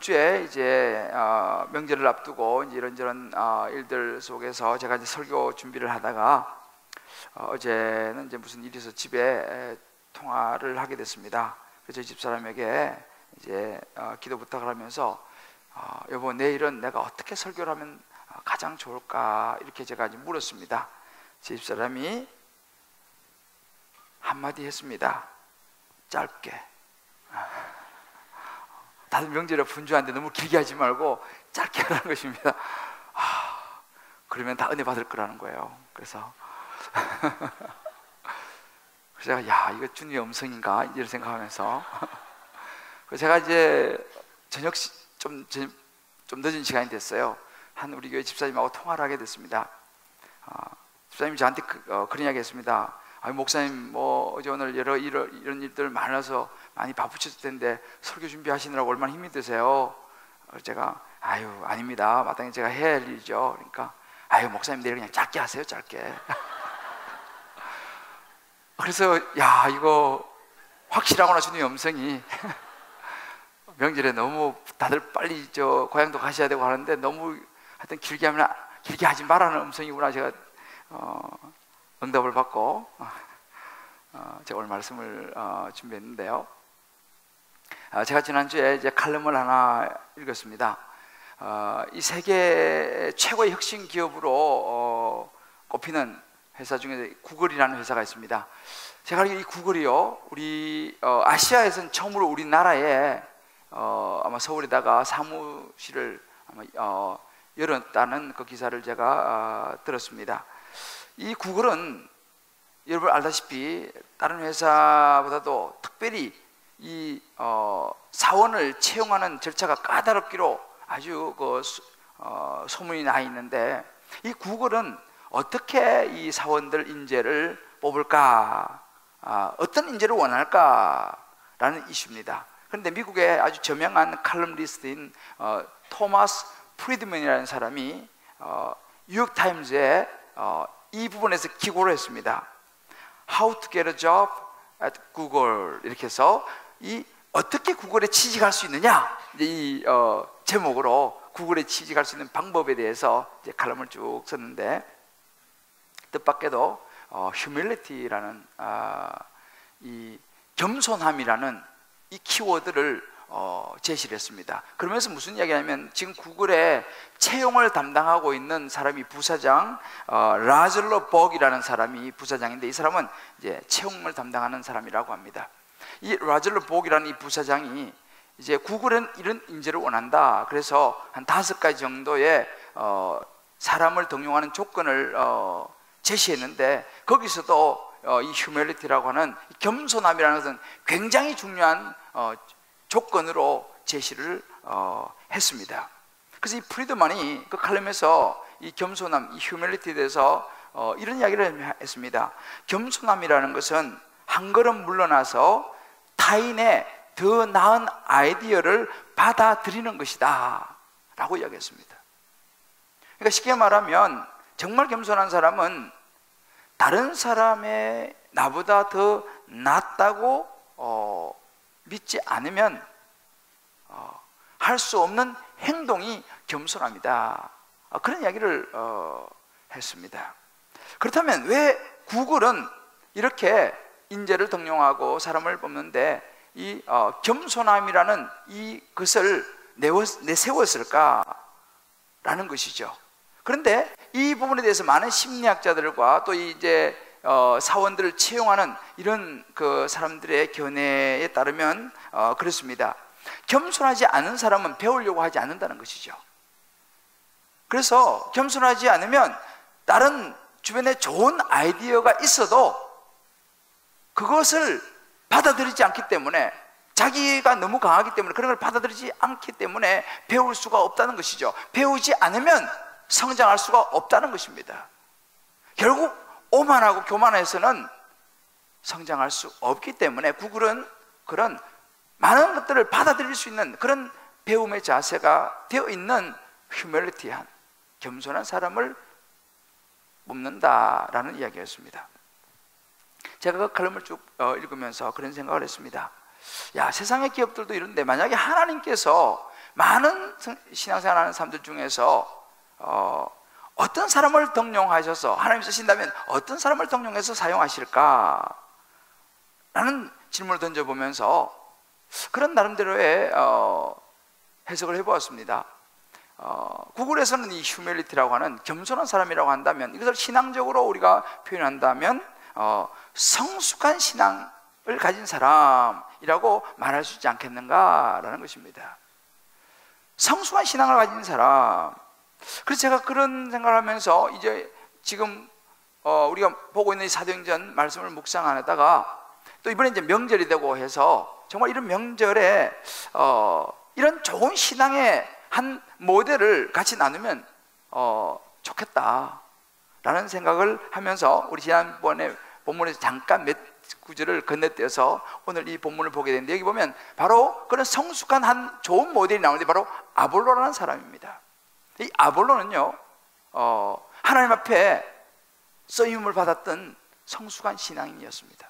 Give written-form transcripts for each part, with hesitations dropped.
주에 이제 명절을 앞두고 이제 이런저런 일들 속에서 제가 이제 설교 준비를 하다가 어제는 이제 무슨 일이 있어서 집에 통화를 하게 됐습니다. 그래서 저희 집사람에게 이제 기도 부탁을 하면서 여보, 내일은 내가 어떻게 설교를 하면 가장 좋을까 이렇게 제가 이제 물었습니다. 제 집사람이 한마디 했습니다. 짧게. 다들 명절에 분주한데 너무 길게 하지 말고 짧게 하라는 것입니다. 그러면 다 은혜 받을 거라는 거예요. 그래서 제가 야, 이거 주님의 음성인가 이런 생각하면서 제가 이제 저녁 좀 늦은 시간이 됐어요. 한 우리 교회 집사님하고 통화를 하게 됐습니다. 집사님이 저한테 그런 이야기 했습니다. 목사님 뭐 어제 오늘 이런 일들 많아서 많이 바쁘셨을 텐데 설교 준비하시느라고 얼마나 힘이 드세요? 제가 아닙니다. 마땅히 제가 해야 할 일이죠. 그러니까 목사님 내일 그냥 짧게 하세요. 짧게. 그래서 야, 이거 확실하구나 주님의 음성이. 명절에 너무 다들 빨리 고향도 가셔야 되고 하는데 너무 하여튼 길게 하지 말라는 음성이구나. 제가 응답을 받고 제가 오늘 말씀을 준비했는데요. 제가 지난주에 이제 칼럼을 하나 읽었습니다. 이 세계 최고의 혁신 기업으로 꼽히는 회사 중에 구글이라는 회사가 있습니다. 제가 알기로 이 구글이요, 우리 아시아에서는 처음으로 우리나라에 아마 서울에다가 사무실을 아마 열었다는 그 기사를 제가 들었습니다. 이 구글은 여러분 알다시피 다른 회사보다도 특별히 이 사원을 채용하는 절차가 까다롭기로 아주 소문이 나 있는데, 이 구글은 어떻게 이 사원들 인재를 뽑을까, 어떤 인재를 원할까라는 이슈입니다. 그런데 미국의 아주 저명한 칼럼니스트인 토마스 프리드맨이라는 사람이 뉴욕타임즈에 이 부분에서 기고를 했습니다. How to get a job at Google, 이렇게 해서 어떻게 구글에 취직할 수 있느냐, 이 제목으로 구글에 취직할 수 있는 방법에 대해서 이제 칼럼을 쭉 썼는데, 뜻밖에도 humility라는 이 겸손함이라는 이 키워드를 제시를 했습니다. 그러면서 무슨 이야기냐면, 지금 구글에 채용을 담당하고 있는 사람이 부사장 라즐러 버그이라는 사람이 부사장인데, 이 사람은 이제 채용을 담당하는 사람이라고 합니다. 이 라즐러 버그이라는 이 부사장이 이제 구글은 이런 인재를 원한다. 그래서 한 5가지 정도의 사람을 등용하는 조건을 제시했는데, 거기서도 이 humility라고 하는 겸손함이라는 것은 굉장히 중요한 조건으로 제시를 했습니다. 그래서 이 프리드만이 그 칼럼에서 이 겸손함, 이 humility에 대해서 이런 이야기를 했습니다. 겸손함이라는 것은 한 걸음 물러나서 타인의 더 나은 아이디어를 받아들이는 것이다 라고 이야기했습니다. 그러니까 쉽게 말하면 정말 겸손한 사람은 다른 사람의 나보다 더 낫다고 믿지 않으면 할 수 없는 행동이 겸손함이다, 그런 이야기를 했습니다. 그렇다면 왜 구글은 이렇게 인재를 등용하고 사람을 뽑는데 이 겸손함이라는 이것을 내세웠을까라는 것이죠. 그런데 이 부분에 대해서 많은 심리학자들과 또 이제 사원들을 채용하는 이런 그 사람들의 견해에 따르면 그렇습니다. 겸손하지 않은 사람은 배우려고 하지 않는다는 것이죠. 그래서 겸손하지 않으면 다른 주변에 좋은 아이디어가 있어도 그것을 받아들이지 않기 때문에, 자기가 너무 강하기 때문에 그런 걸 받아들이지 않기 때문에 배울 수가 없다는 것이죠. 배우지 않으면 성장할 수가 없다는 것입니다. 결국 오만하고 교만해서는 성장할 수 없기 때문에 구글은 그런 많은 것들을 받아들일 수 있는 그런 배움의 자세가 되어 있는 humility한 겸손한 사람을 뽑는다라는 이야기였습니다. 제가 그 칼럼을 쭉 읽으면서 그런 생각을 했습니다. 야, 세상의 기업들도 이런데 만약에 하나님께서 많은 신앙생활하는 사람들 중에서 어떤 사람을 등용하셔서, 하나님 쓰신다면 어떤 사람을 등용해서 사용하실까? 라는 질문을 던져보면서 그런 나름대로의 해석을 해보았습니다. 구글에서는 이 휴밀리티라고 하는 겸손한 사람이라고 한다면, 이것을 신앙적으로 우리가 표현한다면 성숙한 신앙을 가진 사람이라고 말할 수 있지 않겠는가라는 것입니다. 성숙한 신앙을 가진 사람. 그래서 제가 그런 생각을 하면서 이제 지금 우리가 보고 있는 이 사도행전 말씀을 묵상하다가 또 이번에 이제 명절이 되고 해서 정말 이런 명절에 이런 좋은 신앙의 한 모델을 같이 나누면 좋겠다라는 생각을 하면서 우리 지난번에 본문에서 잠깐 몇 구절을 건너뛰어서 오늘 이 본문을 보게 되는데, 여기 보면 바로 그런 성숙한 한 좋은 모델이 나오는데 바로 아볼로라는 사람입니다. 이 아볼로는요, 하나님 앞에 쓰임을 받았던 성숙한 신앙인이었습니다.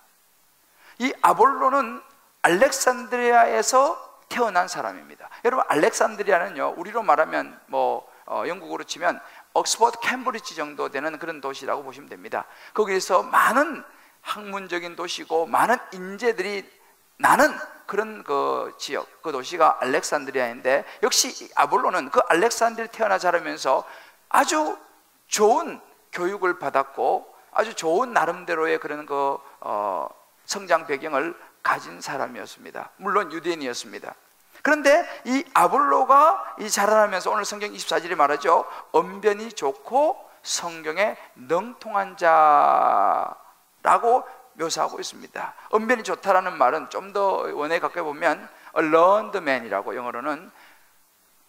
이 아볼로는 알렉산드리아에서 태어난 사람입니다. 여러분, 알렉산드리아는요, 우리로 말하면 영국으로 치면 옥스퍼드, 캠브리지 정도 되는 그런 도시라고 보시면 됩니다. 거기에서 많은 학문적인 도시고 많은 인재들이 나는 그런 그 지역, 그 도시가 알렉산드리아인데, 역시 아볼로는 그 알렉산드리아에 태어나 자라면서 아주 좋은 교육을 받았고 아주 좋은 나름대로의 그런 그 성장 배경을 가진 사람이었습니다. 물론 유대인이었습니다. 그런데 이 아볼로가 이 자라나면서 오늘 성경 24절에 말하죠. 언변이 좋고 성경에 능통한 자라고 묘사하고 있습니다. 언변이 좋다라는 말은 좀 더 원어에 가까이 보면 a learned man이라고, 영어로는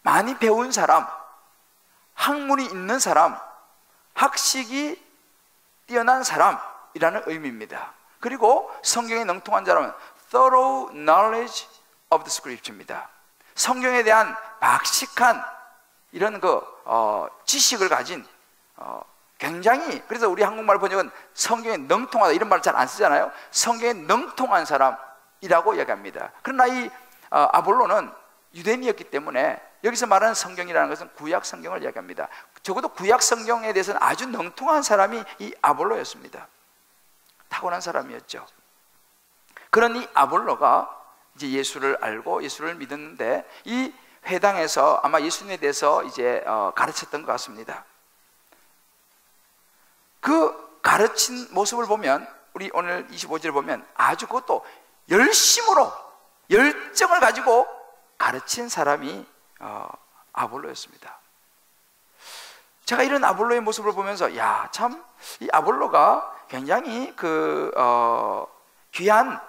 많이 배운 사람, 학문이 있는 사람, 학식이 뛰어난 사람이라는 의미입니다. 그리고 성경에 능통한 자라면 thorough knowledge of the scripture입니다. 성경에 대한 박식한 이런 지식을 가진 굉장히, 그래서 우리 한국말 번역은 성경에 능통하다 이런 말을 잘 안 쓰잖아요. 성경에 능통한 사람이라고 이야기합니다. 그러나 이 아볼로는 유대인이었기 때문에 여기서 말하는 성경이라는 것은 구약 성경을 이야기합니다. 적어도 구약 성경에 대해서는 아주 능통한 사람이 이 아볼로였습니다. 타고난 사람이었죠. 그런 이 아볼로가 이제 예수를 알고 예수를 믿었는데, 이 회당에서 아마 예수님에 대해서 이제 가르쳤던 것 같습니다. 그 가르친 모습을 보면, 우리 오늘 25절을 보면 아주 그것도 열심으로 열정을 가지고 가르친 사람이 아볼로였습니다. 제가 이런 아볼로의 모습을 보면서 야, 참 이 아볼로가 굉장히 귀한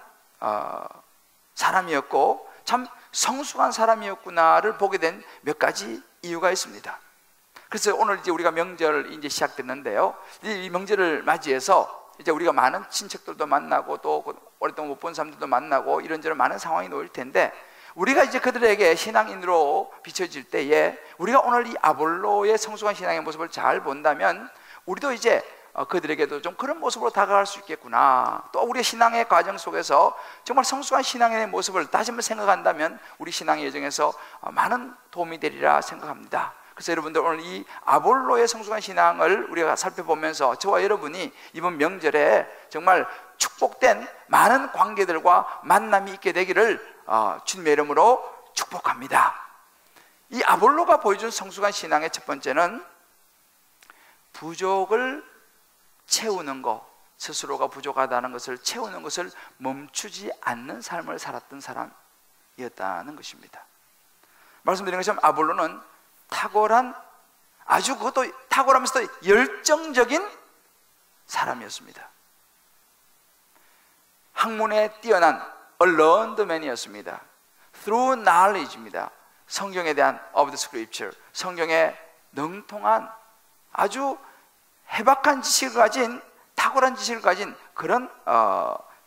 사람이었고 참 성숙한 사람이었구나를 보게 된 몇 가지 이유가 있습니다. 그래서 오늘 이제 우리가 명절 이제 시작됐는데요. 이 명절을 맞이해서 이제 우리가 많은 친척들도 만나고 또 오랫동안 못 본 사람들도 만나고 이런저런 많은 상황이 놓일 텐데, 우리가 이제 그들에게 신앙인으로 비춰질 때에 우리가 오늘 이 아볼로의 성숙한 신앙의 모습을 잘 본다면 우리도 이제 그들에게도 좀 그런 모습으로 다가갈 수 있겠구나. 또 우리의 신앙의 과정 속에서 정말 성숙한 신앙의 모습을 다시 한번 생각한다면 우리 신앙의 여정에서 많은 도움이 되리라 생각합니다. 그래서 여러분들 오늘 이 아볼로의 성숙한 신앙을 우리가 살펴보면서 저와 여러분이 이번 명절에 정말 축복된 많은 관계들과 만남이 있게 되기를 주님의 이름으로 축복합니다. 이 아볼로가 보여준 성숙한 신앙의 첫 번째는 부족을 채우는 것, 스스로가 부족하다는 것을 채우는 것을 멈추지 않는 삶을 살았던 사람이었다는 것입니다. 말씀드린 것처럼 아볼로는 탁월한, 아주 그것도 탁월하면서도 열정적인 사람이었습니다. 학문에 뛰어난 a learned man이었습니다. through knowledge입니다. 성경에 대한 of the scripture, 성경에 능통한 아주 해박한 지식을 가진, 탁월한 지식을 가진 그런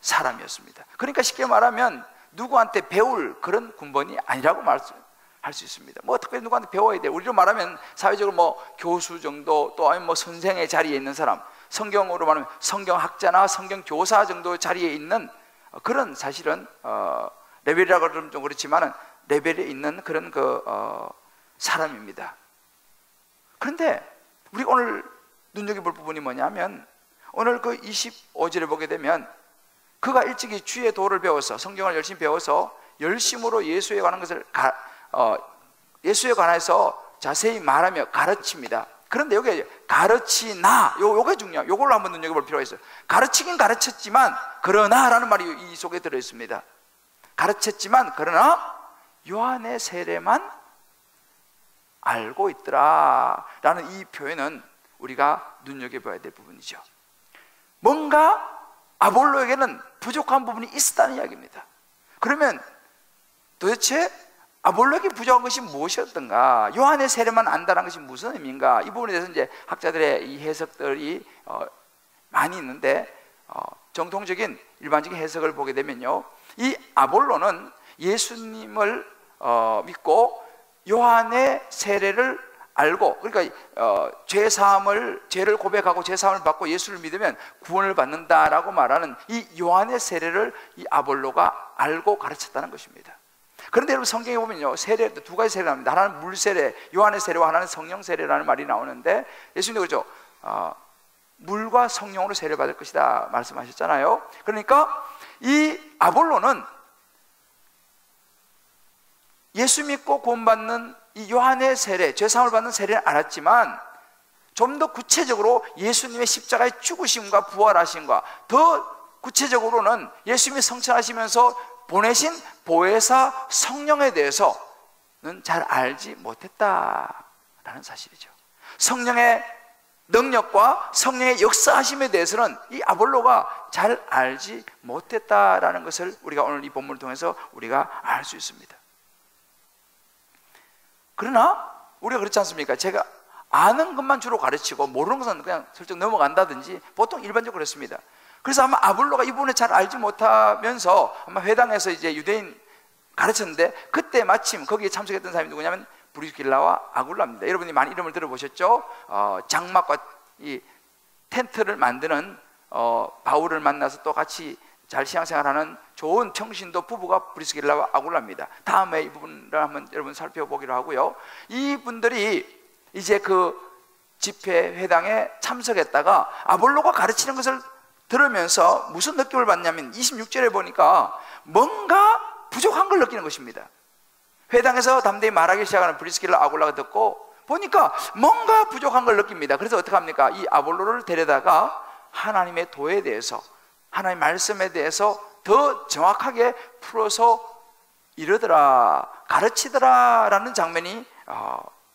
사람이었습니다. 그러니까 쉽게 말하면 누구한테 배울 그런 군번이 아니라고 할 수 있습니다. 뭐 특별히 누구한테 배워야 돼. 우리로 말하면 사회적으로 뭐 교수 정도, 또 아니면 뭐 선생의 자리에 있는 사람, 성경으로 말하면 성경학자나 성경교사 정도 자리에 있는 그런, 사실은 레벨이라고 그러면 좀 그렇지만은 레벨에 있는 그런 사람입니다. 그런데 우리가 오늘 눈여겨볼 부분이 뭐냐면, 오늘 25절에 보게 되면 그가 일찍이 주의 도를 배워서, 성경을 열심히 배워서 열심으로 예수에 관한 것을 예수에 관해서 자세히 말하며 가르칩니다. 그런데 여기 가르치나, 요게 중요해요. 요걸로 한번 눈여겨볼 필요가 있어요. 가르치긴 가르쳤지만 그러나 라는 말이 이 속에 들어있습니다. 가르쳤지만 그러나 요한의 세례만 알고 있더라 라는 이 표현은 우리가 눈여겨봐야 될 부분이죠. 뭔가 아볼로에게는 부족한 부분이 있었다는 이야기입니다. 그러면 도대체 아볼로에게 부족한 것이 무엇이었던가, 요한의 세례만 안다는 것이 무슨 의미인가, 이 부분에 대해서 이제 학자들의 이 해석들이 많이 있는데, 정통적인 일반적인 해석을 보게 되면요, 이 아볼로는 예수님을 믿고 요한의 세례를 알고, 그러니까 죄를 고백하고 죄사함을 받고 예수를 믿으면 구원을 받는다라고 말하는 이 요한의 세례를 이 아볼로가 알고 가르쳤다는 것입니다. 그런데 여러분, 성경에 보면요, 세례 두 가지 세례가 나옵니다. 하나는 물 세례, 요한의 세례와 하나는 성령 세례라는 말이 나오는데, 예수님도 그렇죠, 물과 성령으로 세례 받을 것이다 말씀하셨잖아요. 그러니까 이 아볼로는 예수 믿고 구원받는 이 요한의 세례, 죄사함을 받는 세례는 알았지만, 좀 더 구체적으로 예수님의 십자가의 죽으심과 부활하심과, 더 구체적으로는 예수님이 성천하시면서 보내신 보혜사 성령에 대해서는 잘 알지 못했다라는 사실이죠. 성령의 능력과 성령의 역사하심에 대해서는 이 아볼로가 잘 알지 못했다라는 것을 우리가 오늘 이 본문을 통해서 우리가 알 수 있습니다. 그러나 우리가 그렇지 않습니까? 제가 아는 것만 주로 가르치고 모르는 것은 그냥 슬쩍 넘어간다든지 보통 일반적으로 그렇습니다. 그래서 아마 아볼로가 이 부분을 잘 알지 못하면서 아마 회당에서 이제 유대인 가르쳤는데, 그때 마침 거기에 참석했던 사람이 누구냐면 브리스길라와 아굴라입니다. 여러분이 많이 이름을 들어보셨죠? 장막과 이 텐트를 만드는 바울을 만나서 또 같이 잘 신앙생활하는 좋은 평신도 부부가 브리스길라와 아굴라입니다. 다음에 이 부분을 한번 여러분 살펴보기로 하고요. 이분들이 이제 집회 회당에 참석했다가 아볼로가 가르치는 것을 들으면서 무슨 느낌을 받냐면, 26절에 보니까 뭔가 부족한 걸 느끼는 것입니다. 회당에서 담대히 말하기 시작하는 브리스길라 아굴라가 듣고 보니까 뭔가 부족한 걸 느낍니다. 그래서 어떻게 합니까? 이 아볼로를 데려다가 하나님의 도에 대해서, 하나님의 말씀에 대해서 더 정확하게 풀어서 이르더라, 가르치더라 라는 장면이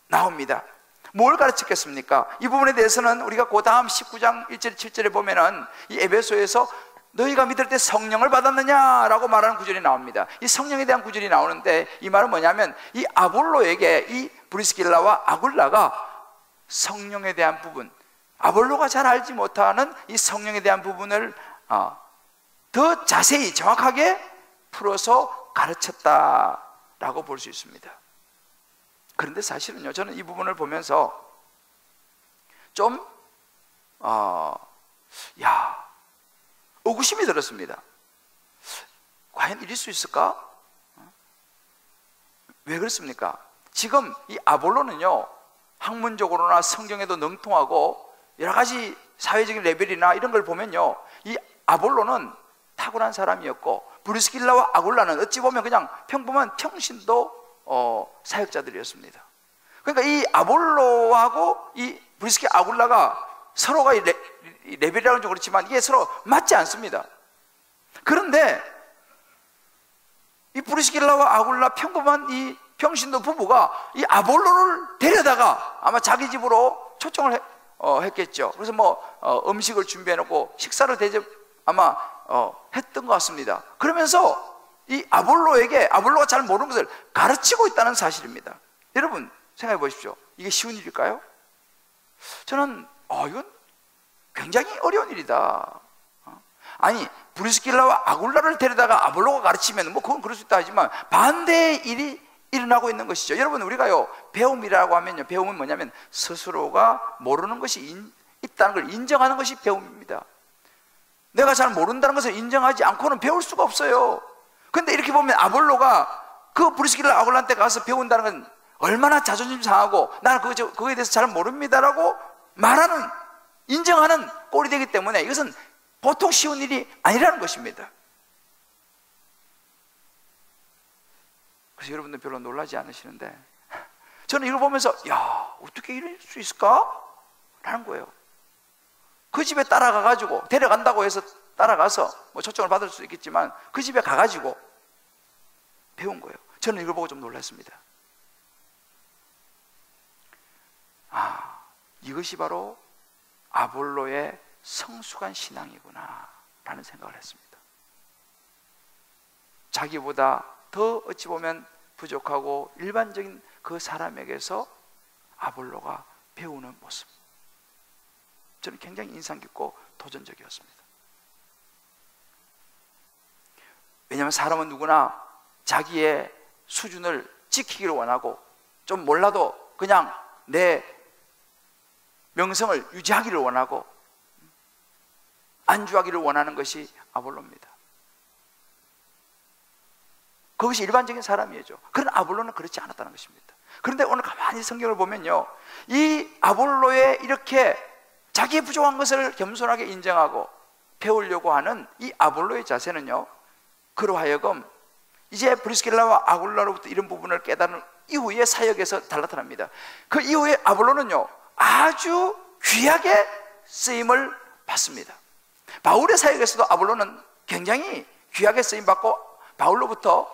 나옵니다. 뭘 가르쳤겠습니까? 이 부분에 대해서는 우리가 그 다음 19장 1절 7절에 보면은 이 에베소에서 너희가 믿을 때 성령을 받았느냐라고 말하는 구절이 나옵니다. 이 성령에 대한 구절이 나오는데, 이 말은 뭐냐면 이 아볼로에게 이 브리스길라와 아굴라가 성령에 대한 부분, 아볼로가 잘 알지 못하는 이 성령에 대한 부분을 더 자세히 정확하게 풀어서 가르쳤다라고 볼 수 있습니다. 그런데 사실은요, 저는 이 부분을 보면서 좀 의구심이 들었습니다. 과연 이럴 수 있을까? 왜 그렇습니까? 지금 이 아볼로는요, 학문적으로나 성경에도 능통하고 여러 가지 사회적인 레벨이나 이런 걸 보면요, 이 아볼로는 탁월한 사람이었고, 브리스길라와 아굴라는 어찌 보면 그냥 평범한 평신도 사역자들이었습니다. 그러니까 이 아볼로하고 이 브리스길 아굴라가 서로가 레벨이라는 좀 그렇지만 이게 서로 맞지 않습니다. 그런데 이 브리스길라와 아굴라 평범한 이 평신도 부부가 이 아볼로를 데려다가 아마 자기 집으로 초청을 했겠죠. 그래서 음식을 준비해 놓고 식사를 대접 아마 했던 것 같습니다. 그러면서 이 아볼로가 잘 모르는 것을 가르치고 있다는 사실입니다. 여러분 생각해 보십시오. 이게 쉬운 일일까요? 저는 이건 굉장히 어려운 일이다. 아니, 브리스길라와 아굴라를 데려다가 아볼로가 가르치면 그건 그럴 수 있다 하지만 반대의 일이 일어나고 있는 것이죠. 여러분, 우리가요, 배움이라고 하면요, 배움은 뭐냐면 스스로가 모르는 것이 있다는 걸 인정하는 것이 배움입니다. 내가 잘 모른다는 것을 인정하지 않고는 배울 수가 없어요. 근데 이렇게 보면 아볼로가 그 브리스길라 아굴라한테 가서 배운다는 건 얼마나 자존심 상하고 나는 그거에 대해서 잘 모릅니다라고 말하는, 인정하는 꼴이 되기 때문에 이것은 보통 쉬운 일이 아니라는 것입니다. 그래서 여러분들 별로 놀라지 않으시는데 저는 이걸 보면서 야, 어떻게 이럴 수 있을까? 라는 거예요. 그 집에 따라가가지고, 데려간다고 해서 따라가서 뭐 초청을 받을 수 있겠지만 그 집에 가가지고 배운 거예요. 저는 이걸 보고 좀 놀랐습니다. 아, 이것이 바로 아볼로의 성숙한 신앙이구나 라는 생각을 했습니다. 자기보다 더 어찌 보면 부족하고 일반적인 그 사람에게서 아볼로가 배우는 모습, 저는 굉장히 인상 깊고 도전적이었습니다. 왜냐하면 사람은 누구나 자기의 수준을 지키기를 원하고, 좀 몰라도 그냥 내 명성을 유지하기를 원하고 안주하기를 원하는 것이 아볼로입니다. 그것이 일반적인 사람이죠. 그런 아볼로는 그렇지 않았다는 것입니다. 그런데 오늘 가만히 성경을 보면요, 이 아볼로의 이렇게 자기의 부족한 것을 겸손하게 인정하고 배우려고 하는 이 아볼로의 자세는요, 그로 하여금 이제 브리스길라와 아굴라로부터 이런 부분을 깨달은 이후의 사역에서 나타납니다. 그 이후에 아볼로는요 아주 귀하게 쓰임을 받습니다. 바울의 사역에서도 아볼로는 굉장히 귀하게 쓰임받고 바울로부터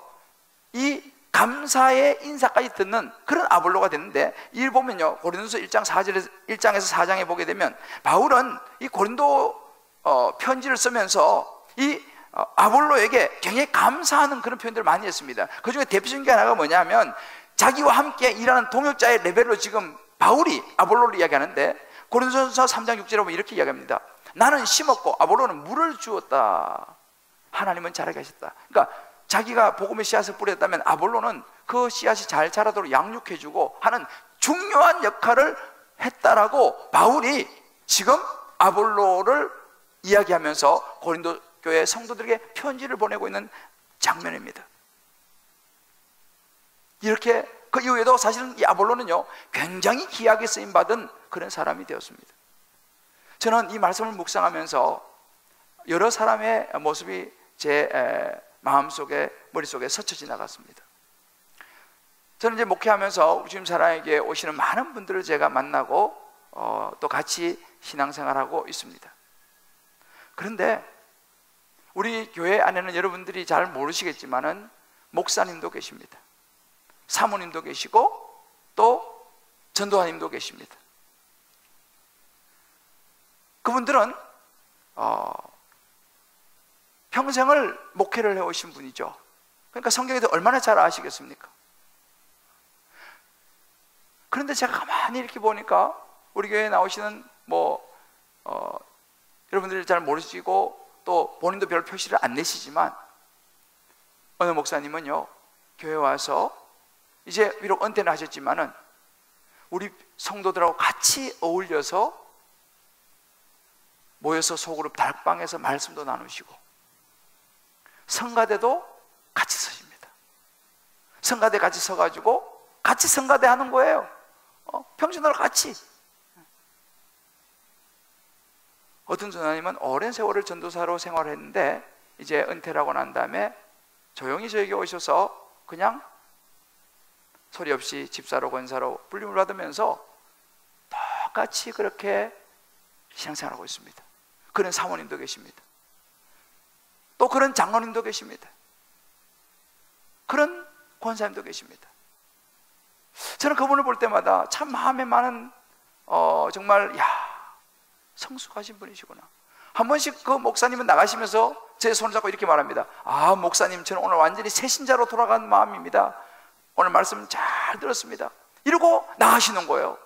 이 감사의 인사까지 듣는 그런 아볼로가 됐는데, 이를 보면요 고린도서 1장에서 4장에 보게 되면 바울은 이 고린도 편지를 쓰면서 이 아볼로에게 굉장히 감사하는 그런 표현들을 많이 했습니다. 그 중에 대표적인 게 하나가 뭐냐면, 자기와 함께 일하는 동역자의 레벨로 지금 바울이 아볼로를 이야기하는데, 고린도전서 3장 6절에 보면 이렇게 이야기합니다. 나는 심었고 아볼로는 물을 주었다. 하나님은 자라게 하셨다. 그러니까 자기가 복음의 씨앗을 뿌렸다면 아볼로는 그 씨앗이 잘 자라도록 양육해주고 하는 중요한 역할을 했다라고 바울이 지금 아볼로를 이야기하면서 고린도 교회 성도들에게 편지를 보내고 있는 장면입니다. 이렇게 그 이후에도 사실은 이 아볼로는요 굉장히 귀하게 쓰임받은 그런 사람이 되었습니다. 저는 이 말씀을 묵상하면서 여러 사람의 모습이 제 마음속에, 머릿속에 스쳐 지나갔습니다. 저는 이제 목회하면서 주님 사랑에게 오시는 많은 분들을 제가 만나고 또 같이 신앙생활하고 있습니다. 그런데 우리 교회 안에는 여러분들이 잘 모르시겠지만은 목사님도 계십니다. 사모님도 계시고 또 전도사님도 계십니다. 그분들은 평생을 목회를 해오신 분이죠. 그러니까 성경에도 얼마나 잘 아시겠습니까? 그런데 제가 가만히 이렇게 보니까 우리 교회에 나오시는 여러분들이 잘 모르시고 또 본인도 별 표시를 안 내시지만 어느 목사님은요 교회 와서 이제 비록 은퇴는 하셨지만은 우리 성도들하고 같이 어울려서 모여서 소그룹 다락방에서 말씀도 나누시고 성가대도 같이 서십니다. 성가대 같이 서가지고 같이 성가대 하는 거예요. 평신도랑 같이. 어떤 전사님은 오랜 세월을 전도사로 생활했는데 이제 은퇴를 하고 난 다음에 조용히 저에게 오셔서 그냥 소리 없이 집사로 권사로 불림을 받으면서 똑같이 그렇게 신앙생활하고 있습니다. 그런 사모님도 계십니다. 또 그런 장로님도 계십니다. 그런 권사님도 계십니다. 저는 그분을 볼 때마다 참 마음에 많은 정말 성숙하신 분이시구나. 한 번씩 그 목사님은 나가시면서 제 손을 잡고 이렇게 말합니다. 아, 목사님, 저는 오늘 완전히 새 신자로 돌아간 마음입니다. 오늘 말씀 잘 들었습니다. 이러고 나가시는 거예요.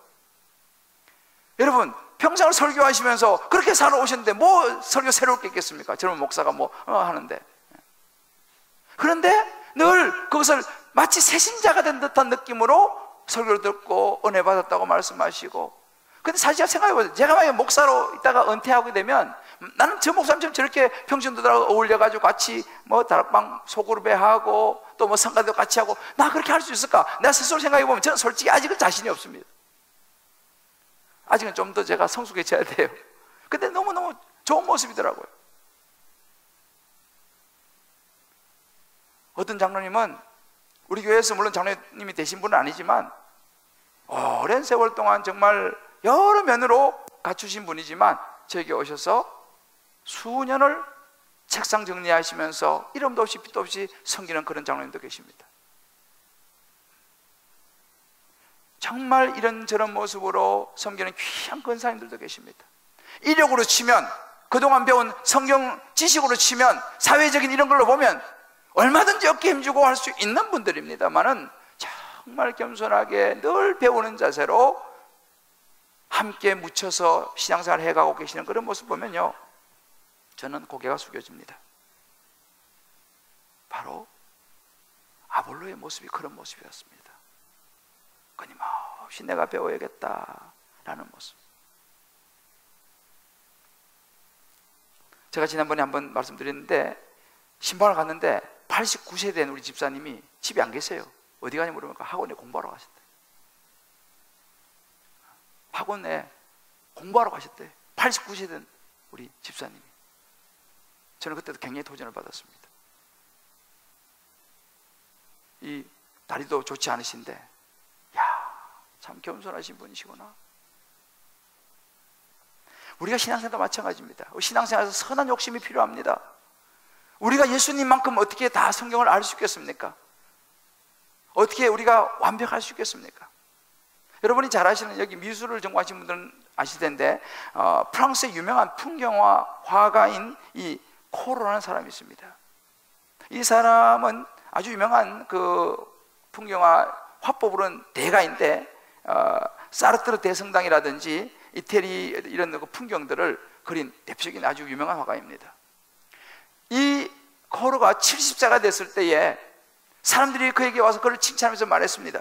여러분, 평생을 설교하시면서 그렇게 살아오셨는데 뭐 설교 새롭게 있겠습니까? 젊은 목사가 하는데. 그런데 늘 그것을 마치 새 신자가 된 듯한 느낌으로 설교를 듣고 은혜 받았다고 말씀하시고, 근데 사실 제가 생각해보세요. 제가 만약에 목사로 있다가 은퇴하게 되면 나는 저 목사님처럼 저렇게 평신도들하고 어울려가지고 같이 뭐 다락방 소그룹에 하고 또 뭐 성가도 같이 하고 나 그렇게 할 수 있을까? 내가 스스로 생각해보면 저는 솔직히 아직은 자신이 없습니다. 아직은 좀 더 제가 성숙해져야 돼요. 근데 너무너무 좋은 모습이더라고요. 어떤 장로님은 우리 교회에서 물론 장로님이 되신 분은 아니지만 오랜 세월 동안 정말 여러 면으로 갖추신 분이지만 저에게 오셔서 수년을 책상 정리하시면서 이름도 없이 빛도 없이 섬기는 그런 장로님도 계십니다. 정말 이런저런 모습으로 섬기는 귀한 권사님들도 계십니다. 이력으로 치면, 그동안 배운 성경 지식으로 치면, 사회적인 이런 걸로 보면 얼마든지 어깨 힘주고 할 수 있는 분들입니다만은 정말 겸손하게 늘 배우는 자세로 함께 묻혀서 신앙생활 해가고 계시는 그런 모습 보면요, 저는 고개가 숙여집니다. 바로 아볼로의 모습이 그런 모습이었습니다. 끊임없이 내가 배워야겠다라는 모습. 제가 지난번에 한번 말씀드렸는데 신방을 갔는데 89세 된 우리 집사님이 집에 안 계세요. 어디 가냐 물으니까 학원에 공부하러 가셨대. 학원에 공부하러 가셨대. 89세 된 우리 집사님이. 저는 그때도 굉장히 도전을 받았습니다. 이 다리도 좋지 않으신데, 야, 참 겸손하신 분이시구나. 우리가 신앙생활도 마찬가지입니다. 신앙생활에서 선한 욕심이 필요합니다. 우리가 예수님만큼 어떻게 다 성경을 알 수 있겠습니까? 어떻게 우리가 완벽할 수 있겠습니까? 여러분이 잘 아시는, 여기 미술을 전공하신 분들은 아실 텐데 프랑스의 유명한 풍경화 화가인 이 코로라는 사람이 있습니다. 이 사람은 아주 유명한 그 풍경화 화법으로는 대가인데 사르트르 대성당이라든지 이태리 이런 그 풍경들을 그린 대표적인 아주 유명한 화가입니다. 이 코로가 70세가 됐을 때에 사람들이 그에게 와서 그를 칭찬하면서 말했습니다.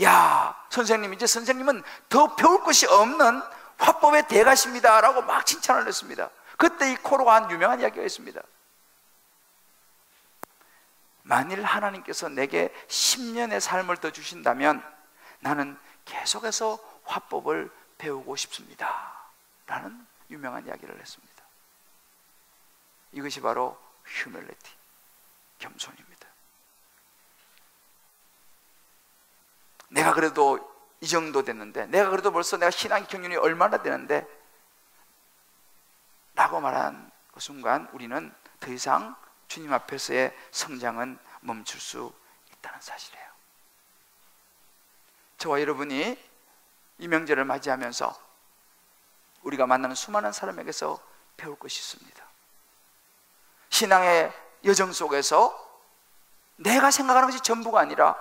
야, 선생님, 이제 선생님은 더 배울 것이 없는 화법의 대가십니다 라고 막 칭찬을 했습니다. 그때 이 코로가 한 유명한 이야기가 있습니다. 만일 하나님께서 내게 10년의 삶을 더 주신다면 나는 계속해서 화법을 배우고 싶습니다 라는 유명한 이야기를 했습니다. 이것이 바로 휴밀리티, 겸손입니다. 내가 그래도 이 정도 됐는데, 내가 그래도 벌써 내가 신앙 경륜이 얼마나 되는데 라고 말한 그 순간 우리는 더 이상 주님 앞에서의 성장은 멈출 수 있다는 사실이에요. 저와 여러분이 이 명절을 맞이하면서 우리가 만나는 수많은 사람에게서 배울 것이 있습니다. 신앙의 여정 속에서 내가 생각하는 것이 전부가 아니라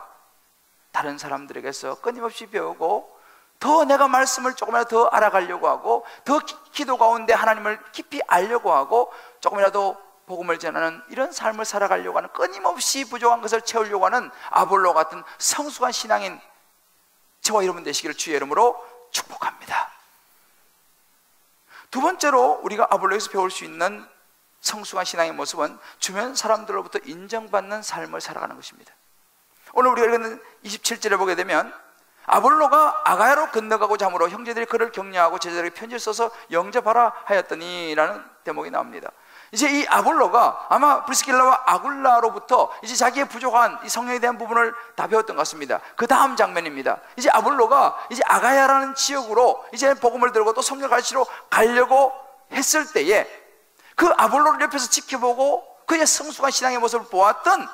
다른 사람들에게서 끊임없이 배우고, 더 내가 말씀을 조금이라도 더 알아가려고 하고, 더 기도 가운데 하나님을 깊이 알려고 하고, 조금이라도 복음을 전하는 이런 삶을 살아가려고 하는, 끊임없이 부족한 것을 채우려고 하는 아볼로 같은 성숙한 신앙인 저와 여러분 되시기를 주의 이름으로 축복합니다. 두 번째로 우리가 아볼로에서 배울 수 있는 성숙한 신앙의 모습은 주변 사람들로부터 인정받는 삶을 살아가는 것입니다. 오늘 우리가 읽는 27절에 보게 되면 아볼로가 아가야로 건너가고자 함으로 형제들이 그를 격려하고 제자들에게 편지를 써서 영접하라 하였더니 라는 대목이 나옵니다. 이제 이 아볼로가 아마 브리스길라와 아굴라로부터 이제 자기의 부족한 이 성령에 대한 부분을 다 배웠던 것 같습니다. 그 다음 장면입니다. 이제 아볼로가 이제 아가야라는 지역으로 이제 복음을 들고 또 성령 가르치러 가려고 했을 때에 그 아볼로를 옆에서 지켜보고 그의 성숙한 신앙의 모습을 보았던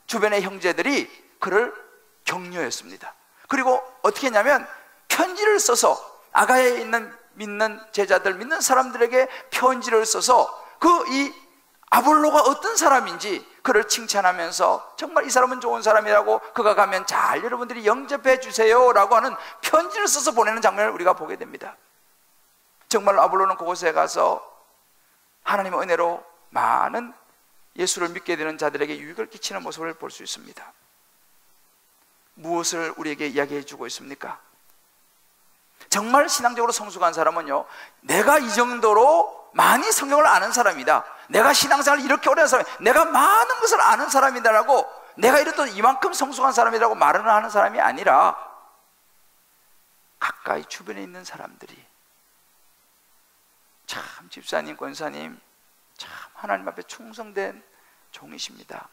주변의 형제들이 그를 격려했습니다. 그리고 어떻게 했냐면 편지를 써서 아가야에 있는 믿는 제자들, 믿는 사람들에게 편지를 써서 그 이 아볼로가 어떤 사람인지 그를 칭찬하면서 정말 이 사람은 좋은 사람이라고, 그가 가면 잘 여러분들이 영접해 주세요 라고 하는 편지를 써서 보내는 장면을 우리가 보게 됩니다. 정말 아볼로는 그곳에 가서 하나님의 은혜로 많은 예수를 믿게 되는 자들에게 유익을 끼치는 모습을 볼 수 있습니다. 무엇을 우리에게 이야기해 주고 있습니까? 정말 신앙적으로 성숙한 사람은요, 내가 이 정도로 많이 성경을 아는 사람이다, 내가 신앙생활을 이렇게 오래 한 사람, 내가 많은 것을 아는 사람이다라고, 내가 이렇듯 이만큼 성숙한 사람이라고 말을 하는 사람이 아니라 가까이 주변에 있는 사람들이 참 집사님, 권사님 참 하나님 앞에 충성된 종이십니다,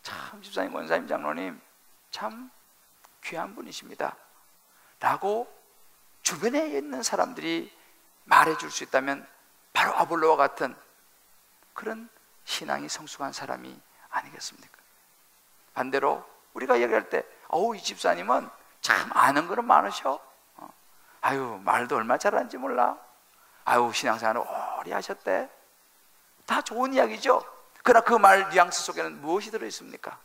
참 집사님, 권사님, 장로님 참 귀한 분이십니다 라고 주변에 있는 사람들이 말해줄 수 있다면 바로 아볼로와 같은 그런 신앙이 성숙한 사람이 아니겠습니까? 반대로 우리가 얘기할 때 이 집사님은 참 아는 거는 많으셔, 아유 말도 얼마 잘하는지 몰라, 아유 신앙생활을 오래 하셨대, 다 좋은 이야기죠. 그러나 그 말 뉘앙스 속에는 무엇이 들어있습니까?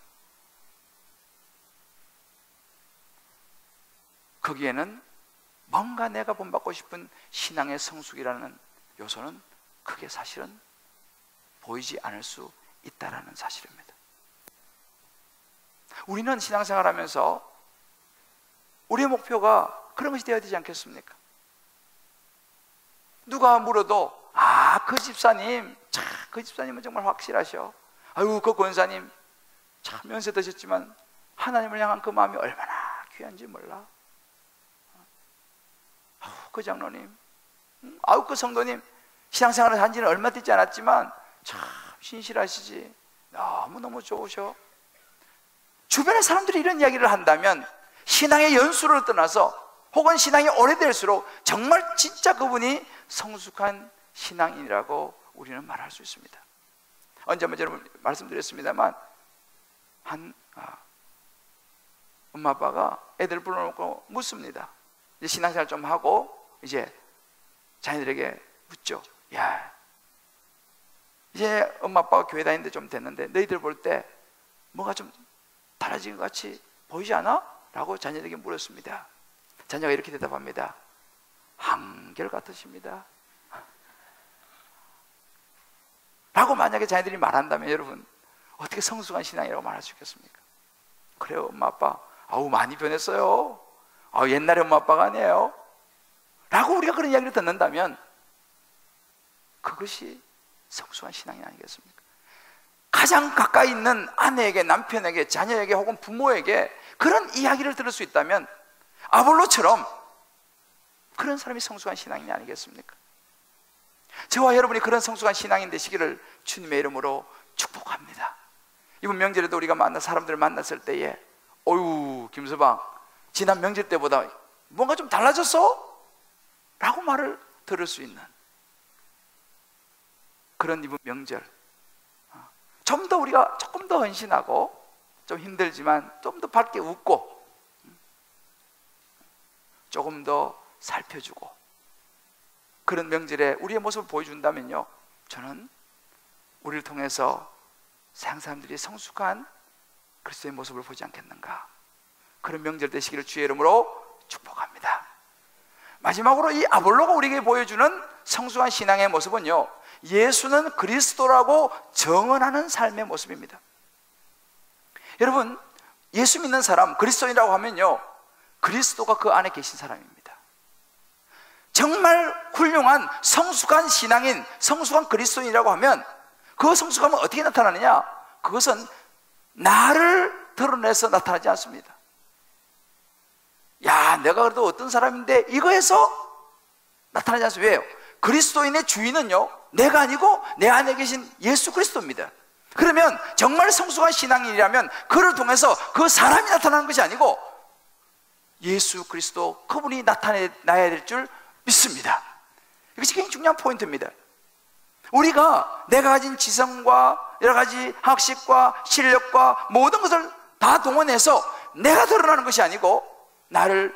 거기에는 뭔가 내가 본받고 싶은 신앙의 성숙이라는 요소는 크게 사실은 보이지 않을 수 있다는 사실입니다. 우리는 신앙생활 하면서 우리의 목표가 그런 것이 되어야 되지 않겠습니까? 누가 물어도 그 집사님, 참 그 집사님은 정말 확실하셔, 아유 그 권사님 참 연세 드셨지만 하나님을 향한 그 마음이 얼마나 귀한지 몰라, 그 장로님, 그 성도님 신앙생활을 한 지는 얼마 되지 않았지만 참 신실하시지, 너무너무 좋으셔. 주변의 사람들이 이런 이야기를 한다면 신앙의 연수를 떠나서 혹은 신앙이 오래될수록 정말 진짜 그분이 성숙한 신앙인이라고 우리는 말할 수 있습니다. 언제 한번 여러분 말씀드렸습니다만 엄마 아빠가 애들 불러놓고 묻습니다. 이제 신앙생활 좀 하고 이제 자녀들에게 묻죠. 야, 이제 엄마 아빠가 교회 다니는데 좀 됐는데 너희들 볼 때 뭐가 좀 달라진 것 같이 보이지 않아? 라고 자녀들에게 물었습니다. 자녀가 이렇게 대답합니다. 한결같으십니다 라고 만약에 자녀들이 말한다면 여러분 어떻게 성숙한 신앙이라고 말할 수 있겠습니까? 그래요, 엄마 아빠 많이 변했어요, 옛날에 엄마 아빠가 아니에요 라고 우리가 그런 이야기를 듣는다면 그것이 성숙한 신앙이 아니겠습니까? 가장 가까이 있는 아내에게, 남편에게, 자녀에게 혹은 부모에게 그런 이야기를 들을 수 있다면 아볼로처럼 그런 사람이 성숙한 신앙이 아니겠습니까? 저와 여러분이 그런 성숙한 신앙인 되시기를 주님의 이름으로 축복합니다. 이번 명절에도 우리가 사람들을 만났을 때에 어유 김서방 지난 명절 때보다 뭔가 좀 달라졌어? 라고 말을 들을 수 있는 그런 이번 명절, 좀 더 우리가 조금 더 헌신하고 좀 힘들지만 좀 더 밝게 웃고 조금 더 살펴주고 그런 명절에 우리의 모습을 보여준다면요, 저는 우리를 통해서 세상 사람들이 성숙한 그리스도의 모습을 보지 않겠는가, 그런 명절 되시기를 주의 이름으로 축복합니다. 마지막으로 이 아볼로가 우리에게 보여주는 성숙한 신앙의 모습은요, 예수는 그리스도라고 정언하는 삶의 모습입니다. 여러분, 예수 믿는 사람, 그리스도인이라고 하면요, 그리스도가 그 안에 계신 사람입니다. 정말 훌륭한 성숙한 신앙인, 성숙한 그리스도인이라고 하면 그 성숙함은 어떻게 나타나느냐? 그것은 나를 드러내서 나타나지 않습니다. 야, 내가 그래도 어떤 사람인데 이거에서 나타나지 않습니다. 왜요? 그리스도인의 주인은요, 내가 아니고 내 안에 계신 예수 그리스도입니다. 그러면 정말 성숙한 신앙인이라면 그를 통해서 그 사람이 나타나는 것이 아니고 예수 그리스도, 그분이 나타나야 될 줄 믿습니다. 이것이 굉장히 중요한 포인트입니다. 우리가 내가 가진 지성과 여러 가지 학식과 실력과 모든 것을 다 동원해서 내가 드러나는 것이 아니고 나를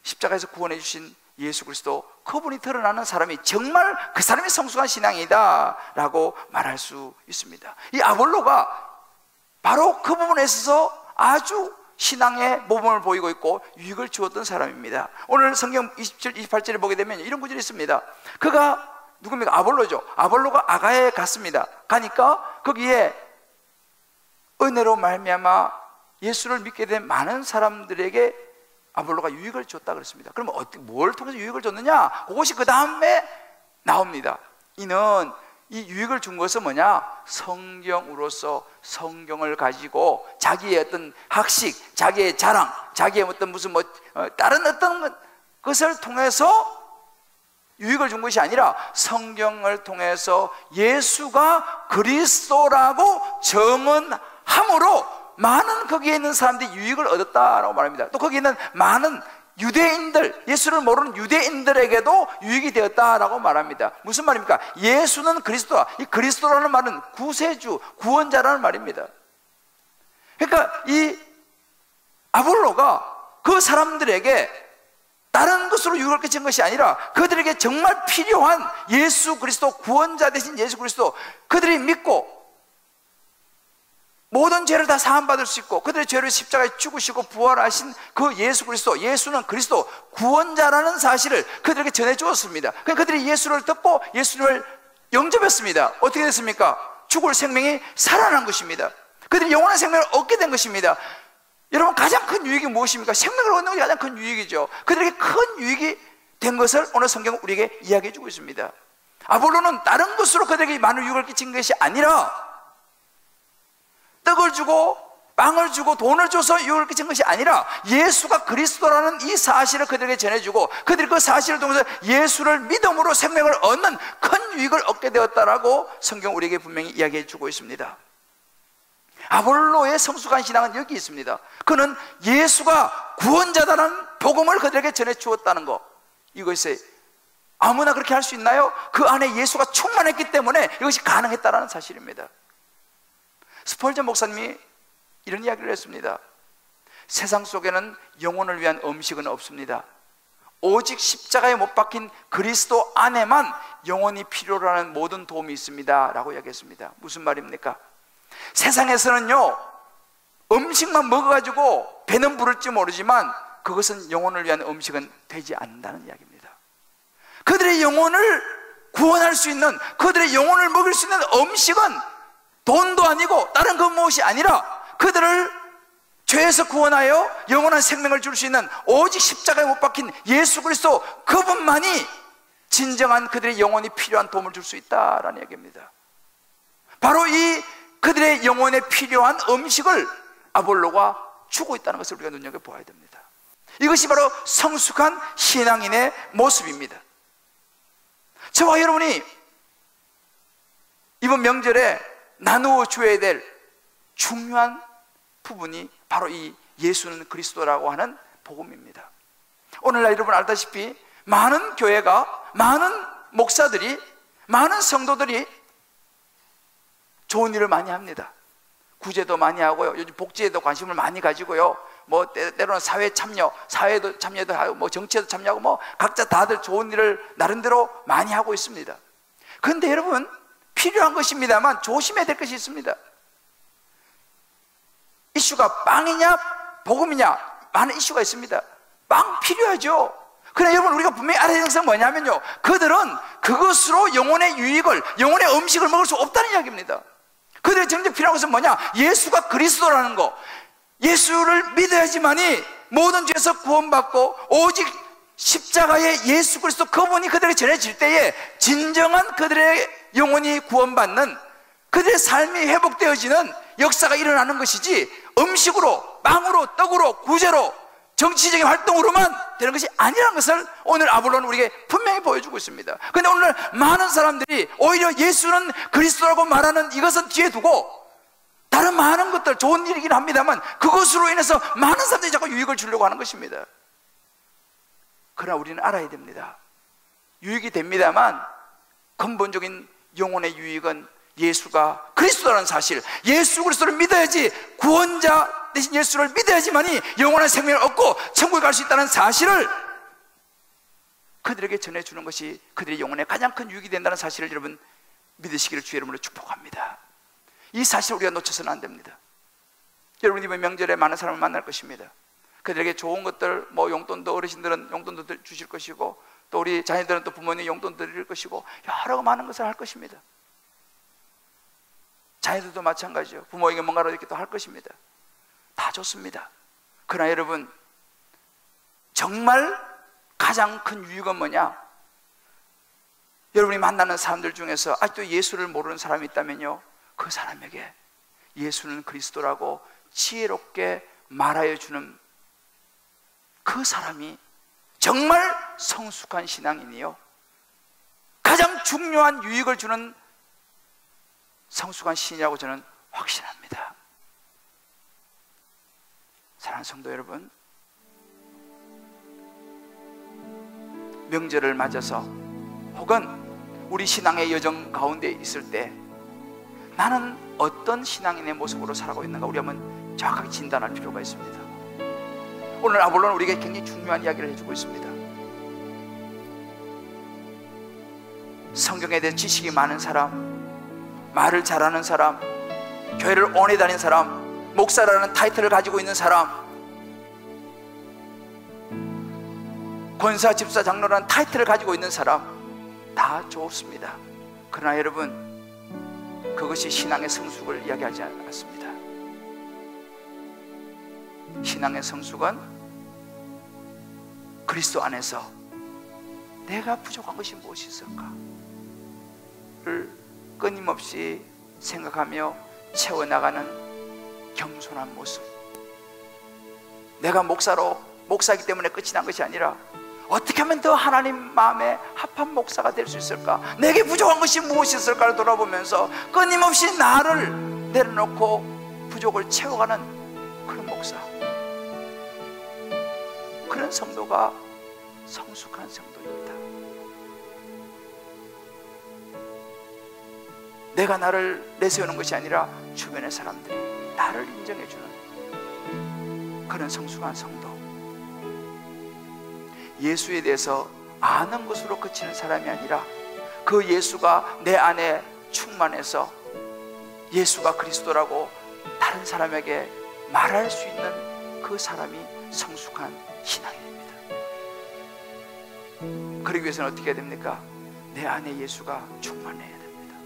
십자가에서 구원해 주신 예수 그리스도, 그분이 드러나는 사람이 정말 그 사람이 성숙한 신앙이다 라고 말할 수 있습니다. 이 아볼로가 바로 그 부분에 있어서 아주 신앙의 모범을 보이고 있고 유익을 주었던 사람입니다. 오늘 성경 27, 28절에 보게 되면 이런 구절이 있습니다. 그가 누굽니까? 아볼로죠. 아볼로가 아가야에 갔습니다. 가니까 거기에 은혜로 말미암아 예수를 믿게 된 많은 사람들에게 아볼로가 유익을 줬다 그랬습니다. 그러면 뭘 통해서 유익을 줬느냐? 그것이 그 다음에 나옵니다. 이는 이 유익을 준 것은 뭐냐? 성경으로서 성경을 가지고 자기의 어떤 학식, 자기의 자랑, 자기의 어떤 무슨 다른 어떤 것을 통해서 유익을 준 것이 아니라 성경을 통해서 예수가 그리스도라고 증언함으로 많은 거기에 있는 사람들이 유익을 얻었다라고 말합니다. 또 거기에 있는 많은 유대인들, 예수를 모르는 유대인들에게도 유익이 되었다라고 말합니다. 무슨 말입니까? 예수는 그리스도다. 이 그리스도라는 말은 구세주, 구원자라는 말입니다. 그러니까 이 아볼로가 그 사람들에게 다른 것으로 유익을 끼친 것이 아니라 그들에게 정말 필요한 예수 그리스도, 구원자 대신 예수 그리스도, 그들이 믿고 모든 죄를 다 사함받을 수 있고 그들의 죄를 십자가에 죽으시고 부활하신 그 예수 그리스도, 예수는 그리스도 구원자라는 사실을 그들에게 전해주었습니다. 그러니까 그들이 예수를 듣고 예수를 영접했습니다. 어떻게 됐습니까? 죽을 생명이 살아난 것입니다. 그들이 영원한 생명을 얻게 된 것입니다. 여러분, 가장 큰 유익이 무엇입니까? 생명을 얻는 것이 가장 큰 유익이죠. 그들에게 큰 유익이 된 것을 오늘 성경은 우리에게 이야기해 주고 있습니다. 아볼로는 다른 것으로 그들에게 많은 유익을 끼친 것이 아니라 떡을 주고 빵을 주고 돈을 줘서 유익을 끼친 것이 아니라 예수가 그리스도라는 이 사실을 그들에게 전해주고 그들이 그 사실을 통해서 예수를 믿음으로 생명을 얻는 큰 유익을 얻게 되었다라고 성경 우리에게 분명히 이야기해 주고 있습니다. 아볼로의 성숙한 신앙은 여기 있습니다. 그는 예수가 구원자다라는 복음을 그들에게 전해 주었다는 것, 이것이 아무나 그렇게 할 수 있나요? 그 안에 예수가 충만했기 때문에 이것이 가능했다는 사실입니다. 스펄전 목사님이 이런 이야기를 했습니다. 세상 속에는 영혼을 위한 음식은 없습니다. 오직 십자가에 못 박힌 그리스도 안에만 영혼이 필요로 하는 모든 도움이 있습니다 라고 이야기했습니다. 무슨 말입니까? 세상에서는요, 음식만 먹어가지고 배는 부를지 모르지만 그것은 영혼을 위한 음식은 되지 않는다는 이야기입니다. 그들의 영혼을 구원할 수 있는, 그들의 영혼을 먹일 수 있는 음식은 돈도 아니고 다른 그 무엇이 아니라 그들을 죄에서 구원하여 영원한 생명을 줄 수 있는 오직 십자가에 못 박힌 예수 그리스도, 그분만이 진정한 그들의 영혼이 필요한 도움을 줄 수 있다라는 얘기입니다. 바로 이 그들의 영혼에 필요한 음식을 아볼로가 주고 있다는 것을 우리가 눈여겨보아야 됩니다. 이것이 바로 성숙한 신앙인의 모습입니다. 저와 여러분이 이번 명절에 나누어 줘야 될 중요한 부분이 바로 이 예수는 그리스도라고 하는 복음입니다. 오늘날 여러분 알다시피 많은 교회가, 많은 목사들이, 많은 성도들이 좋은 일을 많이 합니다. 구제도 많이 하고요, 요즘 복지에도 관심을 많이 가지고요, 때로는 사회 참여, 사회도 참여도 하고 정치에도 참여하고 각자 다들 좋은 일을 나름대로 많이 하고 있습니다. 그런데 여러분, 필요한 것입니다만 조심해야 될 것이 있습니다. 이슈가 빵이냐 복음이냐, 많은 이슈가 있습니다. 빵 필요하죠. 그러나 여러분, 우리가 분명히 알아야 되는 것은 뭐냐면요, 그들은 그것으로 영혼의 유익을, 영혼의 음식을 먹을 수 없다는 이야기입니다. 그들의 정작 필요한 것은 뭐냐? 예수가 그리스도라는 거, 예수를 믿어야지만이 모든 죄에서 구원받고 오직 십자가의 예수 그리스도, 그분이 그들에게 전해질 때에 진정한 그들의 영혼이 구원받는, 그들의 삶이 회복되어지는 역사가 일어나는 것이지, 음식으로, 빵으로, 떡으로, 구제로, 정치적인 활동으로만 되는 것이 아니라는 것을 오늘 아볼로는 우리에게 분명히 보여주고 있습니다. 그런데 오늘 많은 사람들이 오히려 예수는 그리스도라고 말하는 이것은 뒤에 두고 다른 많은 것들, 좋은 일이긴 합니다만 그것으로 인해서 많은 사람들이 자꾸 유익을 주려고 하는 것입니다. 그러나 우리는 알아야 됩니다. 유익이 됩니다만 근본적인 영혼의 유익은 예수가 그리스도라는 사실, 예수 그리스도를 믿어야지, 구원자 대신 예수를 믿어야지만이 영원한 생명을 얻고 천국에 갈 수 있다는 사실을 그들에게 전해주는 것이 그들의 영혼에 가장 큰 유익이 된다는 사실을 여러분 믿으시기를 주의 이름으로 축복합니다. 이 사실을 우리가 놓쳐서는 안 됩니다. 여러분, 이번 명절에 많은 사람을 만날 것입니다. 그들에게 좋은 것들, 용돈도, 어르신들은 용돈도 주실 것이고, 또 우리 자녀들은 또 부모님 용돈 드릴 것이고, 여러 많은 것을 할 것입니다. 자녀들도 마찬가지죠. 부모에게 뭔가를 이렇게 또 할 것입니다. 다 좋습니다. 그러나 여러분, 정말 가장 큰 유익은 뭐냐? 여러분이 만나는 사람들 중에서 아직도 예수를 모르는 사람이 있다면요, 그 사람에게 예수는 그리스도라고 지혜롭게 말하여 주는 그 사람이 정말 성숙한 신앙인이요, 가장 중요한 유익을 주는 성숙한 신이라고 저는 확신합니다. 사랑하는 성도 여러분, 명절을 맞아서 혹은 우리 신앙의 여정 가운데 있을 때 나는 어떤 신앙인의 모습으로 살아가고 있는가, 우리 한번 정확하게 진단할 필요가 있습니다. 오늘 아볼로는 우리에게 굉장히 중요한 이야기를 해주고 있습니다. 성경에 대해 지식이 많은 사람, 말을 잘하는 사람, 교회를 오래 다닌 사람, 목사라는 타이틀을 가지고 있는 사람, 권사, 집사, 장로라는 타이틀을 가지고 있는 사람 다 좋습니다. 그러나 여러분, 그것이 신앙의 성숙을 이야기하지 않았습니다. 신앙의 성숙은 그리스도 안에서 내가 부족한 것이 무엇이 있을까를 끊임없이 생각하며 채워나가는 겸손한 모습. 내가 목사이기 때문에 끝이 난 것이 아니라 어떻게 하면 더 하나님 마음에 합한 목사가 될 수 있을까, 내게 부족한 것이 무엇이 있을까를 돌아보면서 끊임없이 나를 내려놓고 부족을 채워가는 그런 목사, 그런 성도가 성숙한 성도입니다. 내가 나를 내세우는 것이 아니라 주변의 사람들이 나를 인정해주는 그런 성숙한 성도, 예수에 대해서 아는 것으로 그치는 사람이 아니라 그 예수가 내 안에 충만해서 예수가 그리스도라고 다른 사람에게 말할 수 있는 그 사람이 성숙한 신앙인입니다. 그러기 위해서는 어떻게 해야 됩니까? 내 안에 예수가 충만해야 됩니다.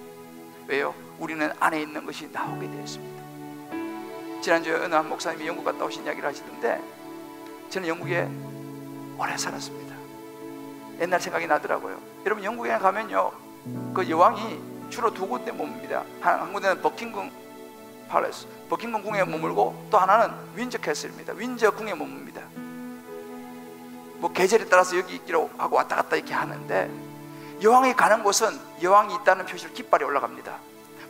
왜요? 우리는 안에 있는 것이 나오게 되어 있습니다. 지난주에 어느 한 목사님이 영국 갔다 오신 이야기를 하시던데, 저는 영국에 오래 살았습니다. 옛날 생각이 나더라고요. 여러분, 영국에 가면요, 그 여왕이 주로 두 군데 머뭅니다. 한 군데는 버킹엄 팔레스, 버킹엄 궁에 머물고, 또 하나는 윈저 캐슬입니다. 윈저 궁에 머뭅니다. 뭐 계절에 따라서 여기 있기로 하고 왔다 갔다 이렇게 하는데, 여왕이 가는 곳은 여왕이 있다는 표시로 깃발이 올라갑니다.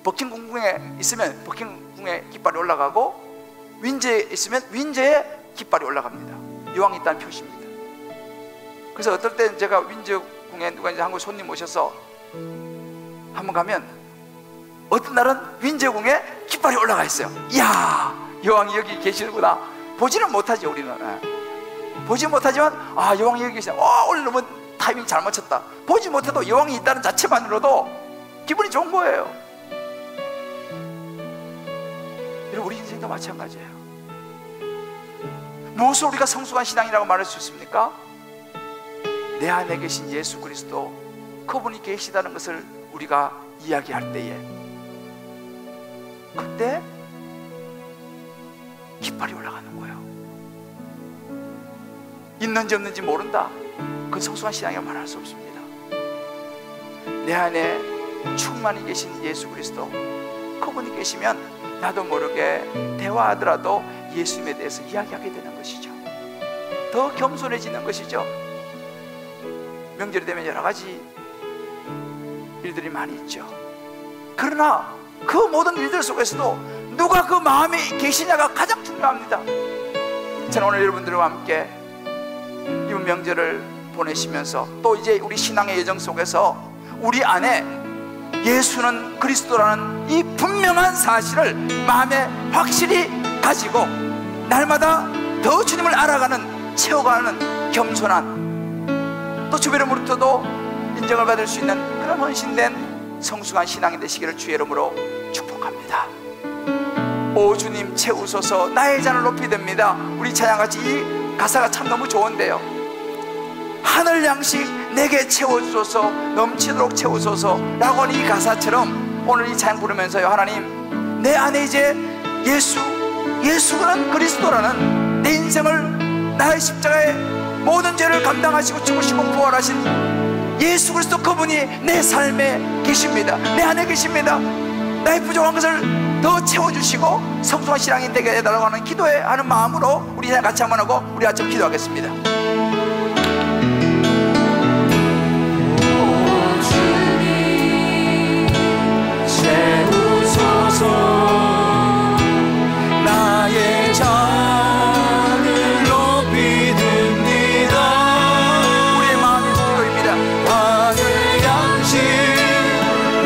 버킹엄 궁에 있으면 버킹엄 궁에 깃발이 올라가고, 윈저에 있으면 윈저에 깃발이 올라갑니다. 여왕이 있다는 표시입니다. 그래서 어떨 때 제가 윈저 궁에 누가 이제 한국 손님 오셔서 한번 가면, 어떤 날은 윈저 궁에 깃발이 올라가 있어요. 이야, 여왕이 여기 계시는구나. 보지는 못하죠, 우리는. 보지 못하지만, 아, 여왕이 여기 계시네. 오늘 너무 타이밍 잘 맞췄다. 보지 못해도 여왕이 있다는 자체만으로도 기분이 좋은 거예요. 여러분, 우리 인생도 마찬가지예요. 무엇을 우리가 성숙한 신앙이라고 말할 수 있습니까? 내 안에 계신 예수 그리스도, 그분이 계시다는 것을 우리가 이야기할 때에, 그때 깃발이 올라가는 거예요. 있는지 없는지 모른다, 그 성숙한 신앙이라고 말할 수 없습니다. 내 안에 충만히 계신 예수 그리스도, 그분이 계시면 나도 모르게 대화하더라도 예수님에 대해서 이야기하게 되는 것이죠. 더 겸손해지는 것이죠. 명절이 되면 여러 가지 일들이 많이 있죠. 그러나 그 모든 일들 속에서도 누가 그 마음에 계시냐가 가장 중요합니다. 저는 오늘 여러분들과 함께 이번 명절을 보내시면서, 또 이제 우리 신앙의 여정 속에서 우리 안에 예수는 그리스도라는 이 분명한 사실을 마음에 확실히 가지고 날마다 더 주님을 알아가는, 채워가는 겸손한, 또 주변으로부터도 인정을 받을 수 있는 그런 헌신된 성숙한 신앙이 되시기를 주의 이름으로 축복합니다. 오 주님 채우소서, 나의 잔을 높이 듭니다. 우리 찬양같이 이 가사가 참 너무 좋은데요. 하늘 양식 내게 채워주소서, 넘치도록 채우소서 라고 하는 이 가사처럼 오늘 이 찬양 부르면서요, 하나님, 내 안에 이제 예수는 그리스도라는 내 인생을 나의 십자가에 모든 죄를 감당하시고 죽으시고 부활하신 예수 그리스도 그분이 내 삶에 계십니다. 내 안에 계십니다. 나의 부족한 것을 더 채워주시고 성숙한 신앙인 되게 해달라고 하는 기도하는 마음으로 우리 같이 한번 하고 우리 같이 기도하겠습니다. 나의 잔을 높이 듭니다. 우리의 마음의 기도입니다. 하늘 양식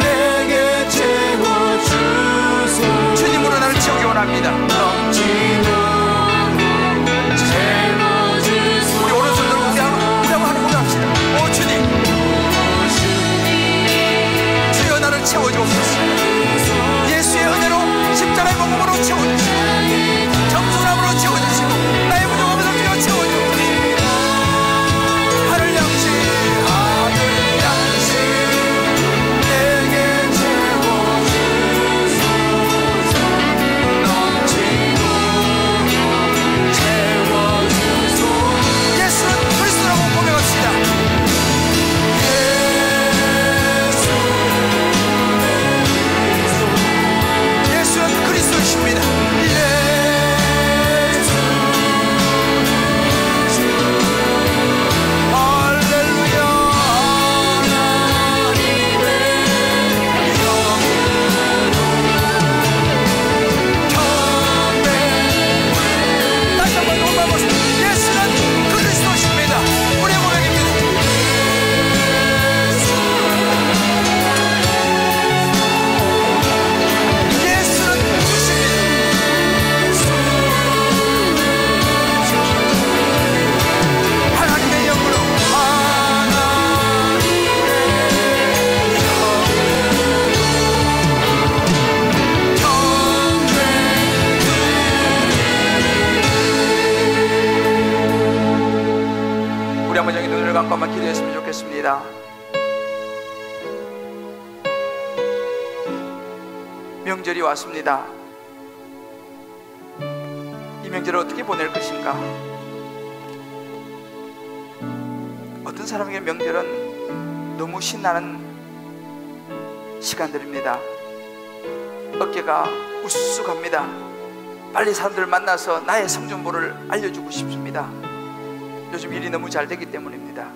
내게 채워주소서. 주님으로 나를 채우기 원합니다. 우리 오른손 들고 우리 한번 고백합시다. 오 주님, 주여 나를 채워주옵소서. 예수의 은혜로 십자가의 복음으로 채워주시고 겸손함으로 채워주시고 나의 부족한 것을 주여 채워주옵소서. 하늘 양식 내게 채워주소서. 넘치도록 채워주소서. 예수는 그리스도라고 고백합시다. 예수는 그리스도이십니다. 할렐루야. 다시 한번 고백합시다. 예수는 그리스도이십니다. 우리의 고백입니다. 예수는 주십니다. 하나님의 영으로 우리 한번 여기 눈을 감고 한번 기도했으면 좋겠습니다. 명절이 왔습니다. 이 명절을 어떻게 보낼 것인가? 어떤 사람에게 명절은 너무 신나는 시간들입니다. 어깨가 우수수합니다. 빨리 사람들을 만나서 나의 성정보를 알려주고 싶습니다. 요즘 일이 너무 잘 되기 때문입니다.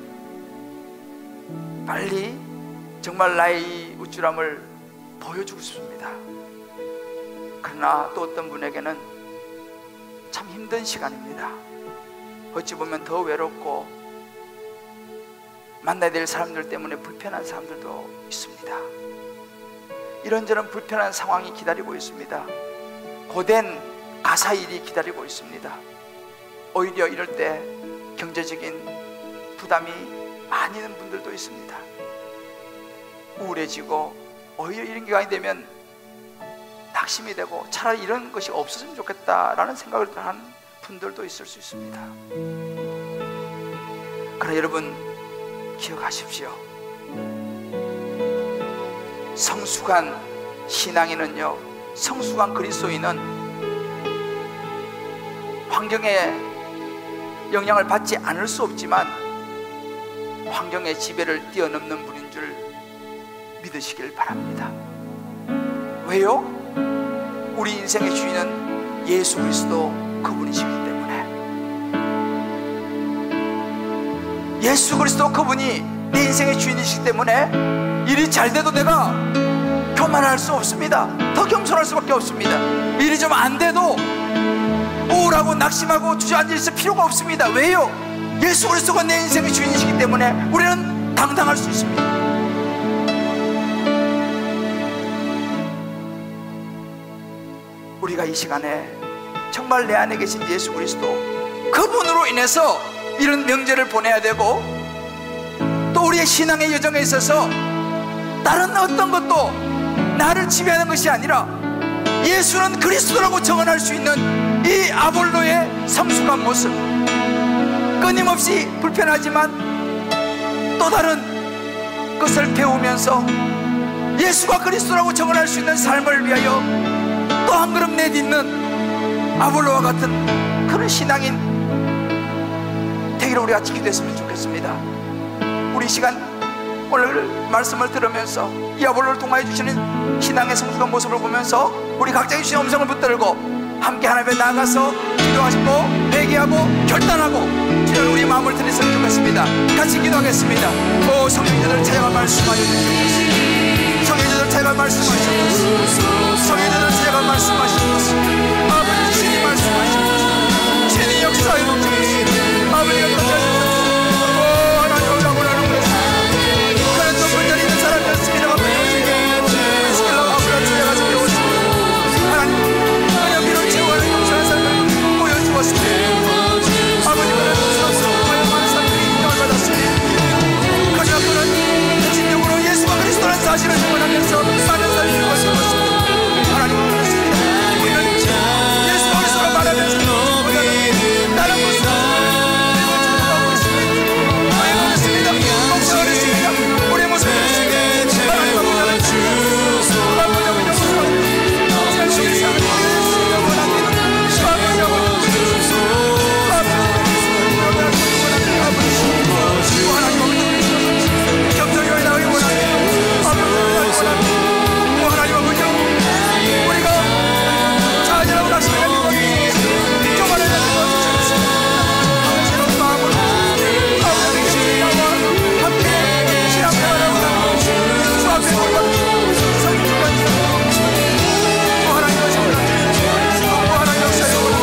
빨리 정말 나의 우쭐함을 보여주고 싶습니다. 그러나 또 어떤 분에게는 참 힘든 시간입니다. 어찌 보면 더 외롭고 만나야 될 사람들 때문에 불편한 사람들도 있습니다. 이런저런 불편한 상황이 기다리고 있습니다. 고된 가사일이 기다리고 있습니다. 오히려 이럴 때 경제적인 부담이 많이 있는 분들도 있습니다. 우울해지고 오히려 이런 기간이 되면 낙심이 되고 차라리 이런 것이 없었으면 좋겠다라는 생각을 하는 분들도 있을 수 있습니다. 그러나 여러분 기억하십시오. 성숙한 신앙인은요, 성숙한 그리스도인은 환경에 영향을 받지 않을 수 없지만 환경의 지배를 뛰어넘는 분인 줄 믿으시길 바랍니다. 왜요? 우리 인생의 주인은 예수 그리스도 그분이시기 때문에. 예수 그리스도 그분이 내 인생의 주인이시기 때문에 일이 잘 돼도 내가 교만할 수 없습니다. 더 겸손할 수밖에 없습니다. 일이 좀 안 돼도 우울하고 낙심하고 주저앉아 있을 필요가 없습니다. 왜요? 예수 그리스도가 내 인생의 주인이시기 때문에 우리는 당당할 수 있습니다. 우리가 이 시간에 정말 내 안에 계신 예수 그리스도 그분으로 인해서 이런 명절을 보내야 되고, 또 우리의 신앙의 여정에 있어서 다른 어떤 것도 나를 지배하는 것이 아니라 예수는 그리스도라고 정언할 수 있는 이 아볼로의 성숙한 모습, 끊임없이 불편하지만 또 다른 것을 배우면서 예수가 그리스도라고 정언할 수 있는 삶을 위하여 또 한 걸음 내딛는 아볼로와 같은 그런 신앙인 되게 되기를 우리가 기도했으면 좋겠습니다. 우리 시간 오늘 말씀을 들으면서 이 아볼로를 통하여 주시는 신앙의 성숙한 모습을 보면서 우리 각자 주신 음성을 붙들고 함께 하나님 앞에 나아가서 기도하시고 회개하고 결단하고 주님 우리 마음을 드렸으면 좋겠습니다. 같이 기도하겠습니다. 오 성령님들 찾아가 말씀하시옵소서. 성령님들 찾아가 말씀하시옵소서. 성령님들 찾아가 말씀하시옵소서. 아버지 주님 말씀하시옵소서. 주님 역사에 넘쳐주시옵소서. 아버지가 넘쳐주시옵소서. 오 하나님 올라오라고 하는 것입니다. 그런 또 분전이 있는 사람이었습니다. 아버지가 많은 사람들이 인정을 받았으니 그저 그는 핵심적으로 예수가 그리스도라는 사실을 증언하면서 많은 사람이 죽었습니다. 하나님 그렇습니다. 우리는 예수가 그리스도라 말하면서 다른 것을 하고 있습니다. 아예 그렇습니다. 목사가 그렇습니다. 우리의 모습이 그렇습니다. 하나님 아버지가 주소서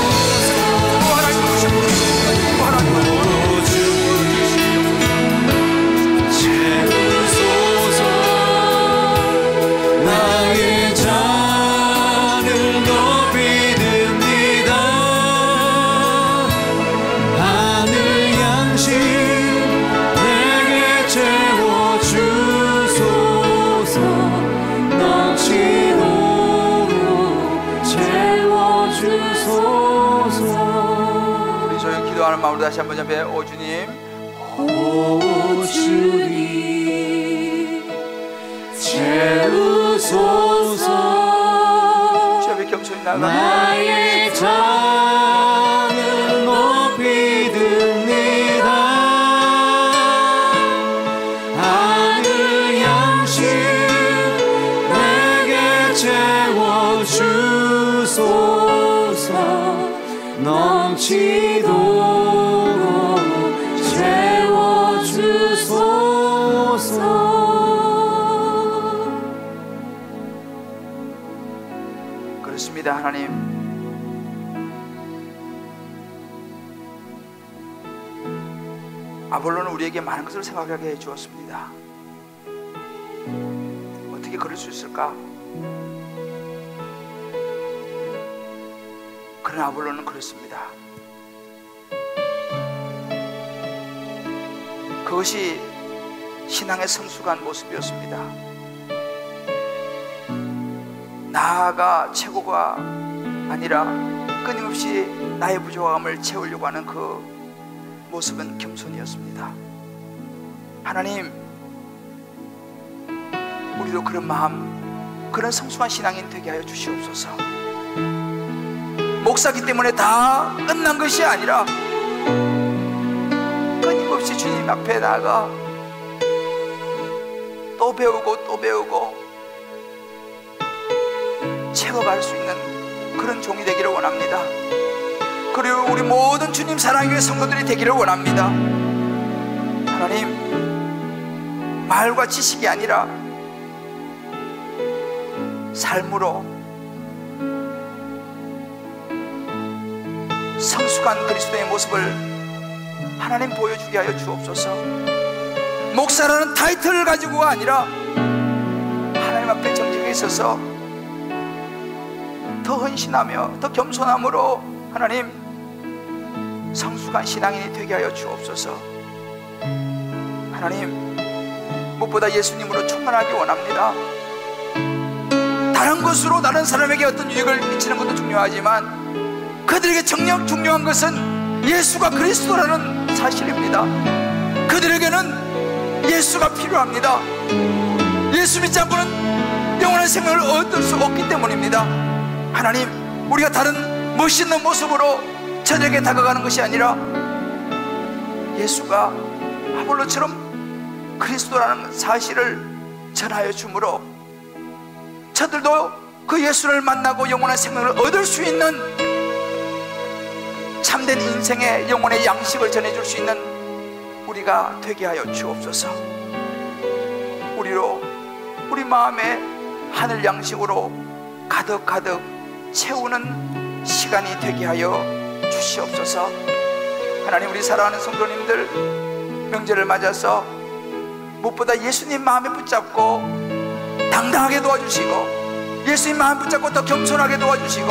다시 한번 잡해. 오 주님, 오 주님 채우소서. 주 앞에 겸손히 나아가 나의 잔을 높이 듭니다. 하늘 양식 내게 채워주소서. 넘치도록 그렇습니다. 하나님, 아볼로는 우리에게 많은 것을 생각하게 해 주었습니다. 어떻게 그럴 수 있을까? 그러나 아볼로는 그렇습니다. 그것이 신앙의 성숙한 모습이었습니다. 나가 최고가 아니라 끊임없이 나의 부족함을 채우려고 하는 그 모습은 겸손이었습니다. 하나님, 우리도 그런 마음, 그런 성숙한 신앙인 되게 하여 주시옵소서. 목사기 때문에 다 끝난 것이 아니라 끊임없이 주님 앞에 나가 또 배우고 또 배우고 채워갈 수 있는 그런 종이 되기를 원합니다. 그리고 우리 모든 주님 사랑의 성도들이 되기를 원합니다. 하나님, 말과 지식이 아니라 삶으로 성숙한 그리스도의 모습을 하나님 보여주게 하여 주옵소서. 목사라는 타이틀을 가지고가 아니라 하나님 앞에 정직하게 있어서 더 헌신하며 더 겸손함으로 하나님 성숙한 신앙인이 되게 하여 주옵소서. 하나님, 무엇보다 예수님으로 충만하기 원합니다. 다른 것으로 다른 사람에게 어떤 유익을 미치는 것도 중요하지만 그들에게 정녕 중요한 것은 예수가 그리스도라는 사실입니다. 그들에게는 예수가 필요합니다. 예수 믿지 않고는 영원한 생명을 얻을 수 없기 때문입니다. 하나님, 우리가 다른 멋있는 모습으로 저들에게 다가가는 것이 아니라 예수가 아볼로처럼 그리스도라는 사실을 전하여 주므로 저들도 그 예수를 만나고 영원한 생명을 얻을 수 있는 참된 인생의 영혼의 양식을 전해줄 수 있는 우리가 되게 하여 주옵소서. 우리 마음에 하늘 양식으로 가득 채우는 시간이 되게 하여 주시옵소서. 하나님, 우리 사랑하는 성도님들 명절을 맞아서 무엇보다 예수님 마음에 붙잡고 당당하게 도와주시고, 예수님 마음 붙잡고 더 겸손하게 도와주시고,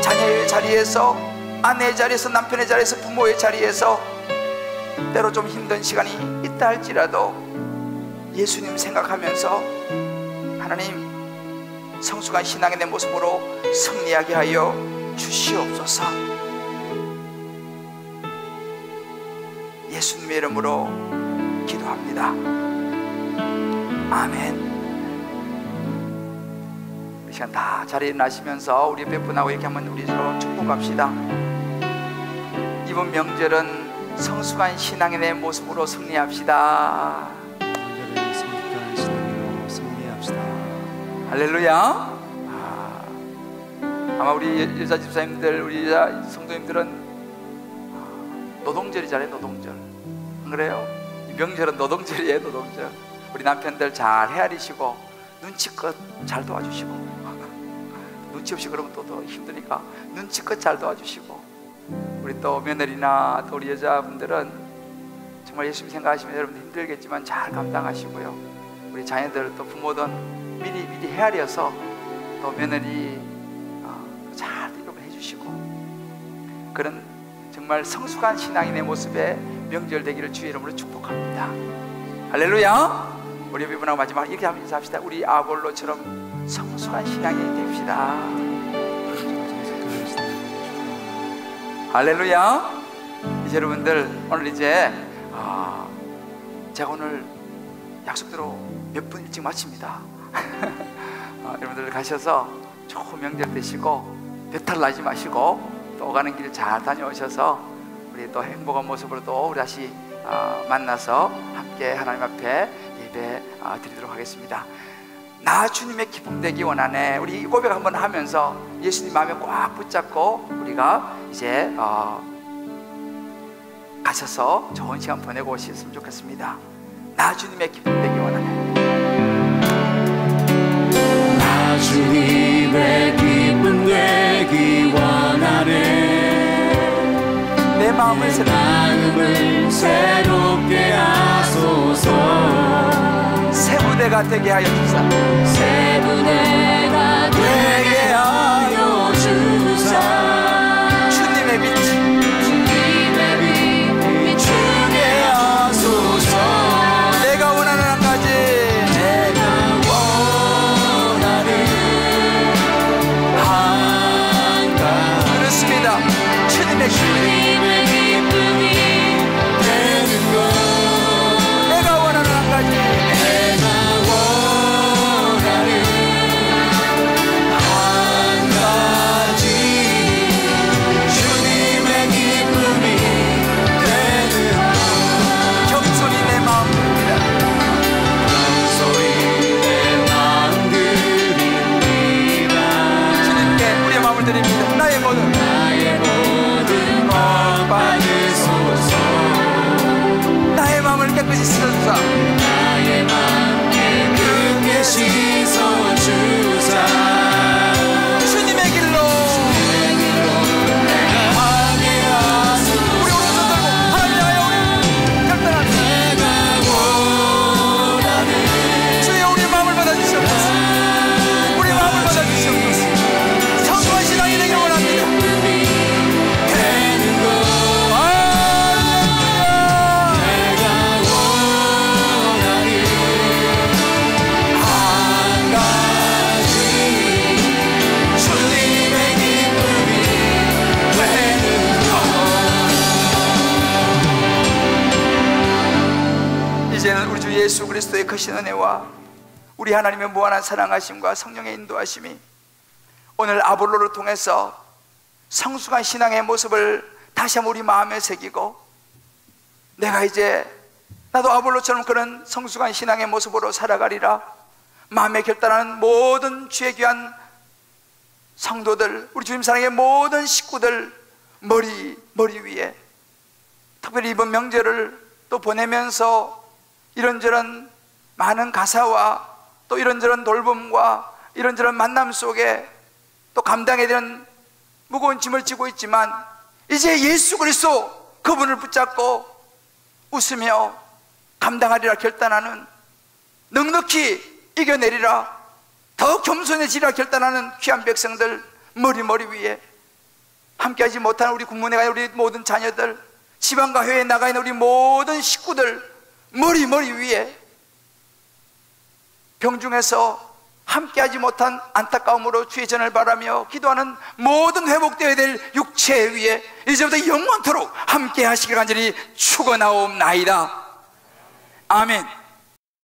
자녀의 자리에서, 아내의 자리에서, 남편의 자리에서, 부모의 자리에서 때로 좀 힘든 시간이 있다 할지라도 예수님 생각하면서 하나님 성숙한 신앙의 내 모습으로 승리하게 하여 주시옵소서. 예수님의 이름으로 기도합니다. 아멘. 이 시간 다 자리에 나시면서 우리 몇 분하고 이렇게 한번 우리 서로 축복합시다. 이번 명절은 성숙한 신앙의 내 모습으로 승리합시다. 명절은 성숙한 신앙으로 승리합시다. 할렐루야. 아마 우리 여자 집사님들, 우리 여자 성도님들은 노동절이잖아요. 노동절. 안 그래요? 명절은 노동절이에요. 노동절. 우리 남편들 잘 헤아리시고 눈치껏 잘 도와주시고, 눈치 없이 그러면 또 더 힘드니까 눈치껏 잘 도와주시고, 우리 또 며느리나 또 우리 여자분들은 정말 예수님 생각하시면 여러분들 힘들겠지만 잘 감당하시고요. 우리 자녀들 또 부모든 미리 헤아려서 또 며느리 잘 이렇게 해주시고, 그런 정말 성숙한 신앙의 내 모습에 명절 되기를 주의 이름으로 축복합니다. 할렐루야. 우리 이분하고 마지막 이렇게 한번 인사합시다. 우리 아볼로처럼 성숙한 신앙이 됩시다. 할렐루야. 이제 여러분들 오늘 이제 제가 오늘 약속대로 몇 분 일찍 마칩니다. 여러분들 가셔서 좋은 명절 되시고 배탈 나지 마시고 또 가는 길 잘 다녀오셔서 우리 또 행복한 모습으로 또 우리 다시 만나서 함께 하나님 앞에 예배 드리도록 하겠습니다. 나 주님의 기쁨 되기 원하네. 우리 고백 한번 하면서 예수님 마음에 꽉 붙잡고 우리가 이제 가셔서 좋은 시간 보내고 오셨으면 좋겠습니다. 나 주님의 기쁨 되기 원하네. 나 주님의 기쁨 되기 원하네. 내 마음을 새롭게 하소서. 새 부대가 되게 하여 주사. 새 부대가 되게 하여 주사. 주님의 빛 비추게 하소서. 내가 원하는 한 가지, 내가 원하는 한 가지. 그렇습니다. 주님의 기쁨이 되는 것. 내가 원하는 한 가지, 내가 원하는 한 가지. 주님의 기쁨이 되는 것. 겸손히 내 마음 드립니다. 소리 내 마음 드립니다. 주님께 우리의 마음을 드립니다. 나의 모든 나의 모든 것 받으소서. 나의 마음을 깨끗이 씻어주사. 나의 마음 깨끗게 씻어주사. 주님의 길로 내가 하게 하소서. 우리 오른손 들고 하나님 향하여 우리 결단합니다. 내가 원하는 주여 우리의 마음을 받아주시옵소서. 우리의 마음을 받아주시옵소서. 성숙한 신앙이 되길 원합니다. 되는 것. 할렐루야. 내가 원하는 한 가지. 주님의 기쁨이 되는 것. 이제는 우리 주 예수 그리스도의 크신 은혜와 우리 하나님의 무한한 사랑하심과 성령의 인도하심이 오늘 아볼로를 통해서 성숙한 신앙의 모습을 다시 한번 우리 마음에 새기고, 내가 이제 나도 아볼로처럼 그런 성숙한 신앙의 모습으로 살아가리라. 마음에 결단하는 모든 주의 귀한 성도들, 우리 주님 사랑의 모든 식구들 머리 위에, 특별히 이번 명절을 또 보내면서 이런저런 많은 가사와 또 이런저런 돌봄과 이런저런 만남 속에 또 감당해야 되는 무거운 짐을 지고 있지만, 이제 예수 그리스도 그분을 붙잡고 웃으며 감당하리라 결단하는, 넉넉히 이겨내리라, 더 겸손해지리라 결단하는 귀한 백성들 머리 위에, 함께하지 못하는 우리 국문에 가 우리 모든 자녀들, 지방과 회에 나가 있는 우리 모든 식구들 머리 위에, 병중에서 함께하지 못한 안타까움으로 주의 전을 바라며 기도하는 모든 회복되어야 될 육체 위에 이제부터 영원토록 함께하시길 간절히 축원하옵나이다. 아멘.